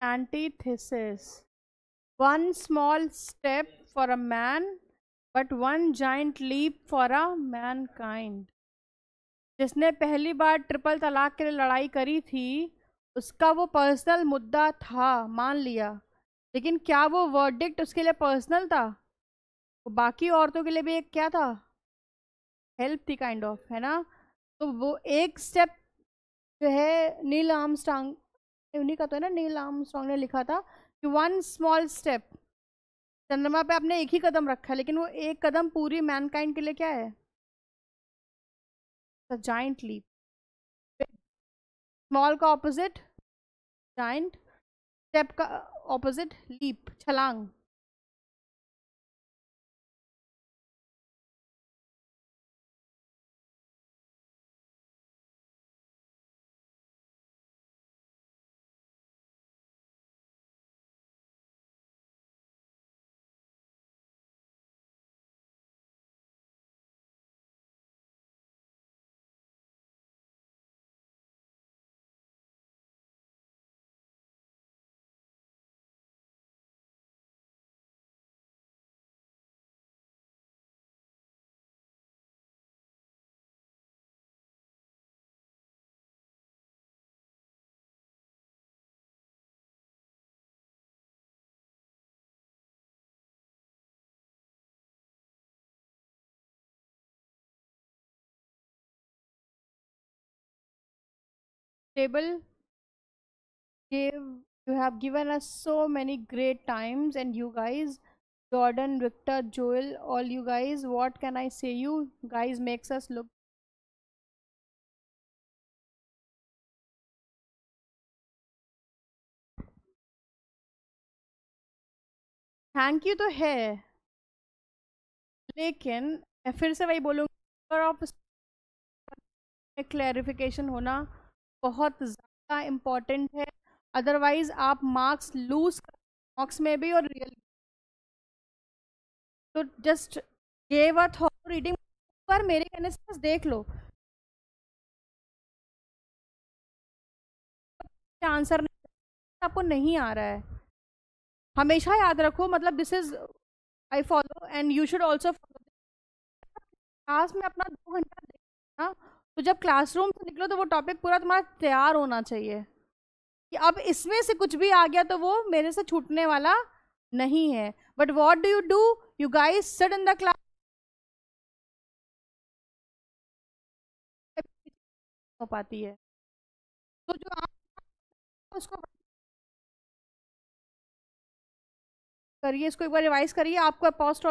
Antithesis, one small step for a man, but one giant leap for a mankind। जिसने पहली बार triple तलाक के लिए लड़ाई करी थी, उसका वो पर्सनल मुद्दा था, मान लिया, लेकिन क्या वो वर्डिक्ट उसके लिए पर्सनल था? वो बाकी औरतों के लिए भी एक क्या था? हेल्प थी, काइंड ऑफ, है ना? तो वो एक स्टेप जो है, नील आर्मस्ट्रांग, उन्हीं का तो है ना, नील आर्मस्ट्रांग ने लिखा था कि वन स्मॉल स्टेप। चंद्रमा पे आपने एक ही कदम रखा है, लेकिन वो एक कदम पूरी मैनकाइंड के लिए क्या है? Giant leap. स्मॉल का ऑपोजिट जाइंट, स्टेप का ऑपोजिट लीप, छलांग। Table gave you have given us so many great times, and you guys, Jordan, Victor, Joel, all you guys, what can I say? You guys makes us look. Thank you तो है, लेकिन मैं फिर से वही बोलूँगी, और आप क्लैरिफिकेशन होना बहुत ज़्यादा इम्पोर्टेंट है। अदरवाइज आप मार्क्स लूज मार्क्स में भी और रियल। तो just gave a thought reading पर मेरे कहने से बस देख लो, आंसर नहीं आपको नहीं आ रहा है, हमेशा याद रखो, मतलब this is I follow and you should also follow. Class में अपना 2 घंटा देखना, तो जब क्लासरूम से निकलो तो वो टॉपिक पूरा तुम्हारा तैयार होना चाहिए कि अब इसमें से कुछ भी आ गया तो वो मेरे से छूटने वाला नहीं है। But what do you guys sit in the class, हो पाती है, तो जो आप उसको करिए, इसको एक बार रिवाइज करिए, आपको पोस्ट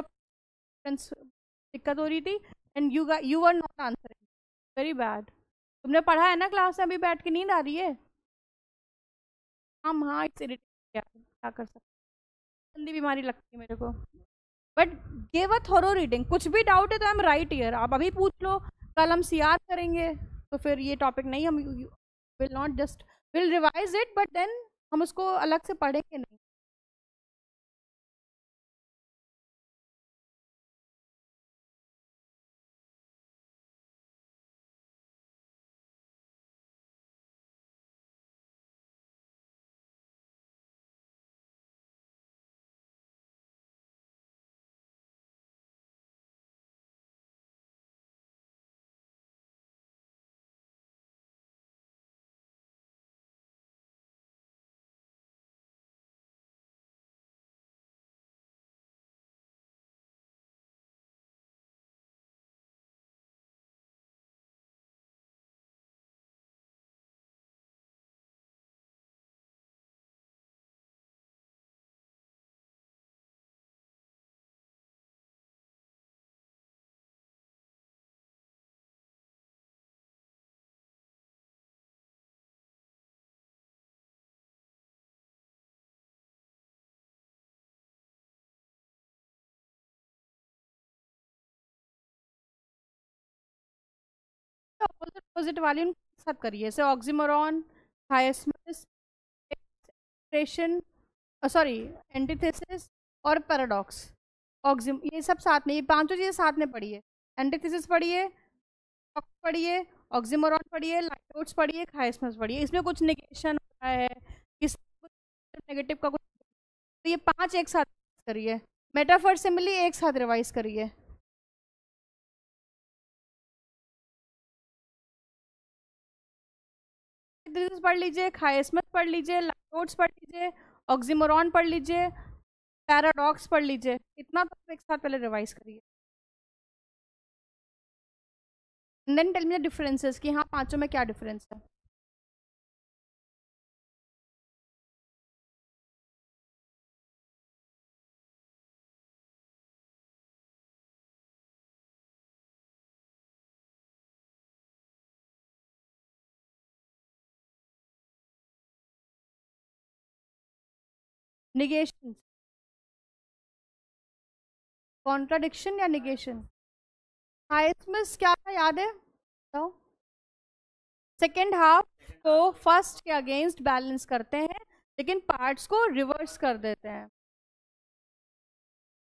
दिक्कत हो रही थी and you are not answering, very bad. तुमने पढ़ा है ना क्लास में, अभी बैठ के नींद आ रही है? हाँ इट्स इरिटेट, क्या कर सकते, गंदी बीमारी लगती है मेरे को। But give a thorough reading, कुछ भी डाउट है तो आई एम राइट हियर, आप अभी पूछ लो, कल हम सीआर करेंगे तो फिर ये टॉपिक नहीं, हम will not just will revise it, but then हम उसको अलग से पढ़ेंगे नहीं। अपोजिट अपोजिट वाली उनके साथ करिए, जैसे ऑक्सीमोरॉन, हायस्मस, एक्सप्रेशन, सॉरी, एंटीथेसिस और पैराडॉक्स। ऑक्सिम ये सब साथ में, ये पांचों चीजें साथ में पढ़िए, एंटीथेसिस पढ़िए, पढ़िए, ऑक्सीमोरॉन पढ़िए, लाइटोट्स पढ़िए, हायस्मस पढ़िए, इसमें कुछ नेगेशन होता है, किस नेगेटिव का कुछ, तो ये 5 एक साथ करिए, मेटाफर सिमिली एक साथ रिवाइज करिए। एंटीथेसिस पढ़ लीजिए, हायस्मस पढ़ लीजिए, लाइटोट्स पढ़ लीजिए, ऑक्सीमोरॉन पढ़ लीजिए, पैराडॉक्स पढ़ लीजिए, इतना तो एक साथ पहले रिवाइज करिए। Then tell me the differences कि हाँ पांचों में क्या डिफरेंस है। निगेशन, कॉन्ट्राडिक्शन या निगेशन? हाइस्मस क्या था याद है, बताओ? सेकेंड हाफ को फर्स्ट के अगेंस्ट बैलेंस करते हैं, लेकिन पार्ट्स को रिवर्स कर देते हैं।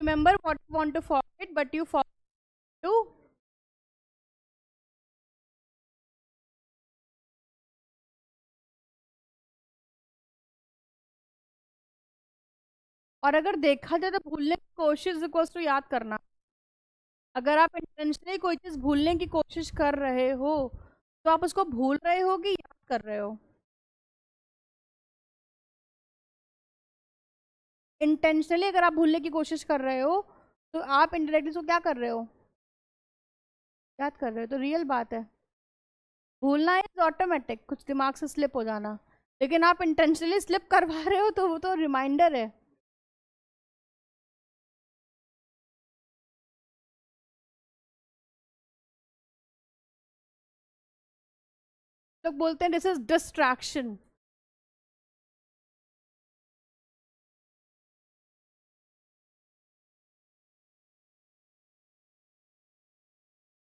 Remember what you want to forget but you to. और अगर देखा जाए तो भूलने की कोशिश इक्वल्स टू याद करना। अगर आप इंटेंशनली कोई चीज भूलने की कोशिश कर रहे हो तो आप उसको भूल रहे हो कि याद कर रहे हो? इंटेंशनली अगर आप भूलने की कोशिश कर रहे हो तो आप इंडायरेक्टली उसको क्या कर रहे हो, याद कर रहे हो, तो रियल बात है। भूलना इज ऑटोमेटिक, कुछ दिमाग से स्लिप हो जाना, लेकिन आप इंटेंशनली स्लिप करवा रहे हो तो वो तो रिमाइंडर है। लोग बोलते हैं दिस इज डिस्ट्रैक्शन।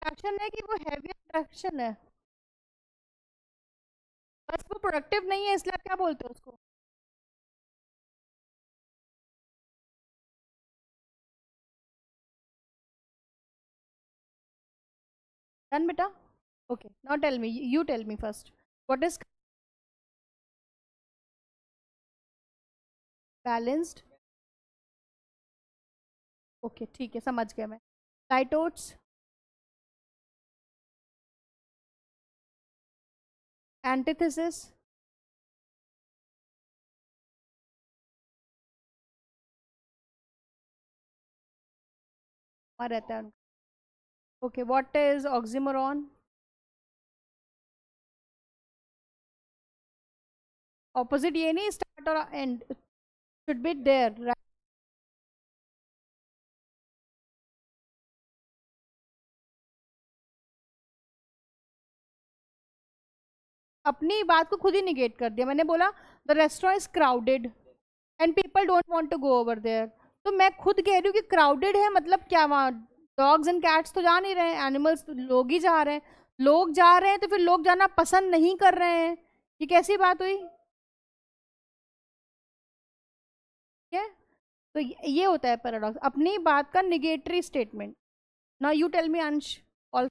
डिस्ट्रैक्शन है कि वो हैवी डिस्ट्रैक्शन है, बस वो प्रोडक्टिव नहीं है, इसलिए आप क्या बोलते हो उसको? डन बेटा। Okay, now tell me, you tell me first, what is balanced? Okay ठीक है, समझ गया मैं। लाइटोट्स, एंटीथेसिस, वहाँ रहता है उनका। Okay, what is oxymoron? Opposite ये नहीं, स्टार्ट और एंड शुड बी देयर। अपनी बात को खुद ही निगेट कर दिया, मैंने बोला the restaurant is crowded and people don't want to go over there. तो मैं खुद कह रही हूँ कि क्राउडेड है, मतलब क्या वहाँ डॉग्स एंड कैट्स तो जा नहीं रहे हैं, एनिमल्स तो, लोग ही जा रहे हैं। लोग जा रहे हैं तो फिर लोग जाना पसंद नहीं कर रहे हैं, ये कैसी बात हुई? ठीक है, तो ये होता है पैराडॉक्स, अपनी बात का negatory statement. Now you tell me Ansh, all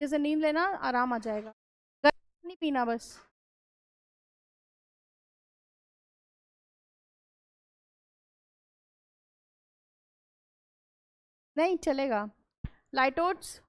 जैसे नींद लेना आराम आ जाएगा, गर्म नहीं पीना बस। नहीं चलेगा। Litotes,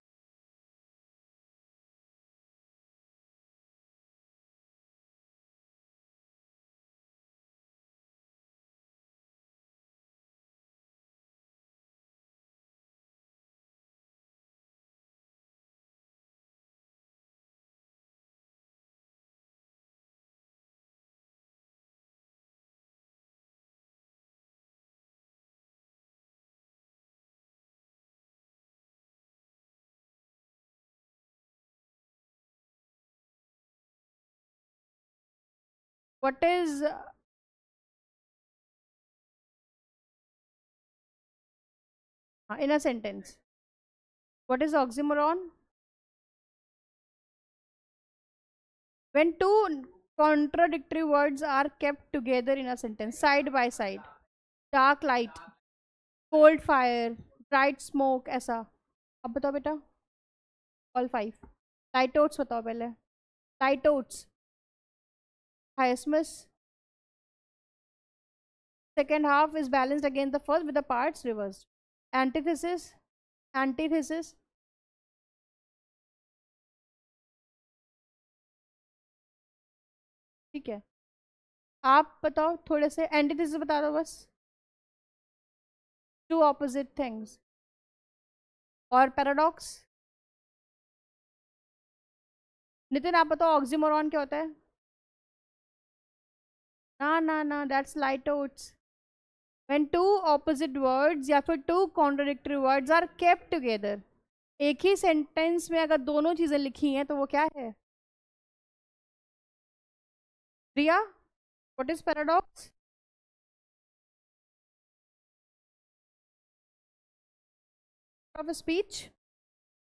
what is in a sentence, what is oxymoron? When two contradictory words are kept together in a sentence, side by side, dark light, cold fire, bright smoke, ऐसा। अब बताओ बेटा, all five। लाइट ओट्स बताओ पहले। Light oats, hyosmus, second half is balanced against the first with the parts reversed। antithesis, antithesis, ठीक है। आप बताओ थोड़े से एंटीथेसिस बता दो बस। Two opposite things. और पैराडॉक्स? नितिन आप बताओ ऑक्सीमोरॉन क्या होता है? ना ना ना, that's light oats. When two opposite words या फिर two contradictory words are kept together, एक ही सेंटेंस में अगर दोनों चीजें लिखी हैं तो वो क्या है? Riya, what is paradox? Of speech.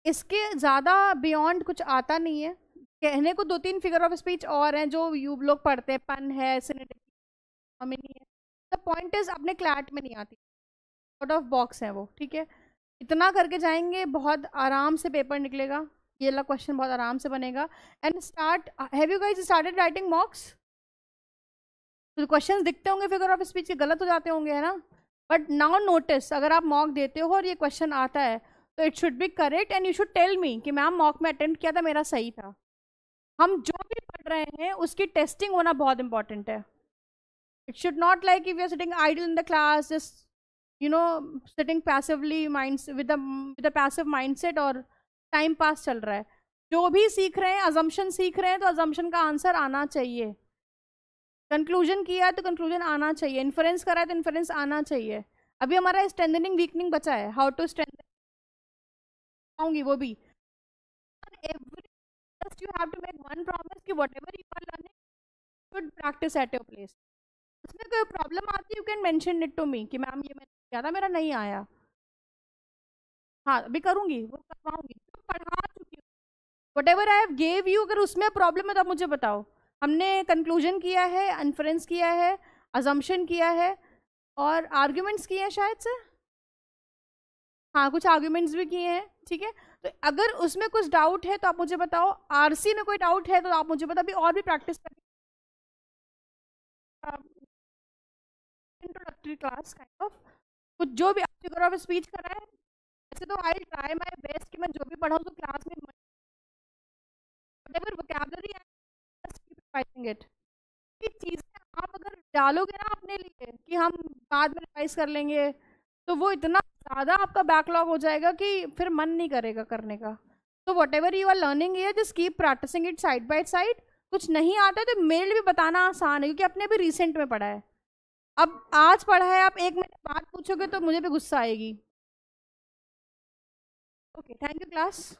इसके ज्यादा बियॉन्ड कुछ आता नहीं है, कहने को दो तीन फिगर ऑफ स्पीच और हैं जो यू लोग पढ़ते हैं, पन है, सिनेटिक, हमें नहीं है। द पॉइंट इज अपने क्लैट में नहीं आती, आउट ऑफ बॉक्स है वो, ठीक है। इतना करके जाएंगे, बहुत आराम से पेपर निकलेगा, ये वाला क्वेश्चन बहुत आराम से बनेगा। And start, have you guys started writing मॉक्स? तो क्वेश्चंस दिखते होंगे फिगर ऑफ स्पीच के, गलत हो जाते होंगे, है ना? बट नाउ नोटिस, अगर आप मॉक देते हो और ये क्वेश्चन आता है तो it should be correct and you should tell me कि मैम मॉक में अटेम्प्ट किया था, मेरा सही था। हम जो भी पढ़ रहे हैं उसकी टेस्टिंग होना बहुत इंपॉर्टेंट है। It should not like if you are sitting idle in the class, just you know sitting passively mind with a passive mindset और टाइम पास चल रहा है। जो भी सीख रहे हैं अजम्पशन सीख रहे हैं तो अजम्पशन का आंसर आना चाहिए। कंक्लूजन किया है तो कंक्लूजन आना चाहिए। इन्फ्रेंस करा है तो इन्फ्रेंस आना चाहिए। अभी हमारा स्ट्रेंथनिंग वीकनिंग बचा है, हाउ टू स्ट्रेंथन आऊंगी वो भी। Every just you have to make one promise कि whatever you are learning should practice at your place. उसमें कोई प्रॉब्लम आती है you can mention it to me कि मैम ये मैंने किया था मेरा नहीं आया। हाँ अभी करूंगी वो करवाऊंगी, तो पढ़ा चुकी हूँ। What ever I have gave you, अगर उसमें प्रॉब्लम है तो आप मुझे बताओ। हमने कंक्लूजन किया है, इन्फ्रेंस किया है, अजम्पशन किया है और आर्ग्यूमेंट्स किए हैं शायद से। हाँ कुछ आर्ग्यूमेंट्स भी किए हैं, ठीक है। तो अगर उसमें कुछ डाउट है तो आप मुझे बताओ। आरसी में कोई डाउट है तो आप मुझे बताओ, अभी और भी प्रैक्टिस करें। इंट्रोडक्टरी क्लास काइंड ऑफ कुछ जो भी फिगर ऑफ स्पीच करा है। वैसे तो आई ट्राई माई बेस्ट कि मैं जो भी पढ़ाऊँ तो क्लास में whatever vocabulary I just keep revising it। ये चीज़ें आप अगर डालोगे ना अपने लिए कि हम बाद में रिवाइज कर लेंगे, तो वो इतना ज़्यादा आपका बैकलॉग हो जाएगा कि फिर मन नहीं करेगा करने का। तो whatever you are learning है just keep practising it side by side. कुछ नहीं आता है तो मेल भी बताना आसान है, क्योंकि अपने भी रिसेंट में पढ़ा है। अब आज पढ़ा है, आप 1 महीने बाद पूछोगे तो मुझे भी गुस्सा आएगी। Okay thank you class.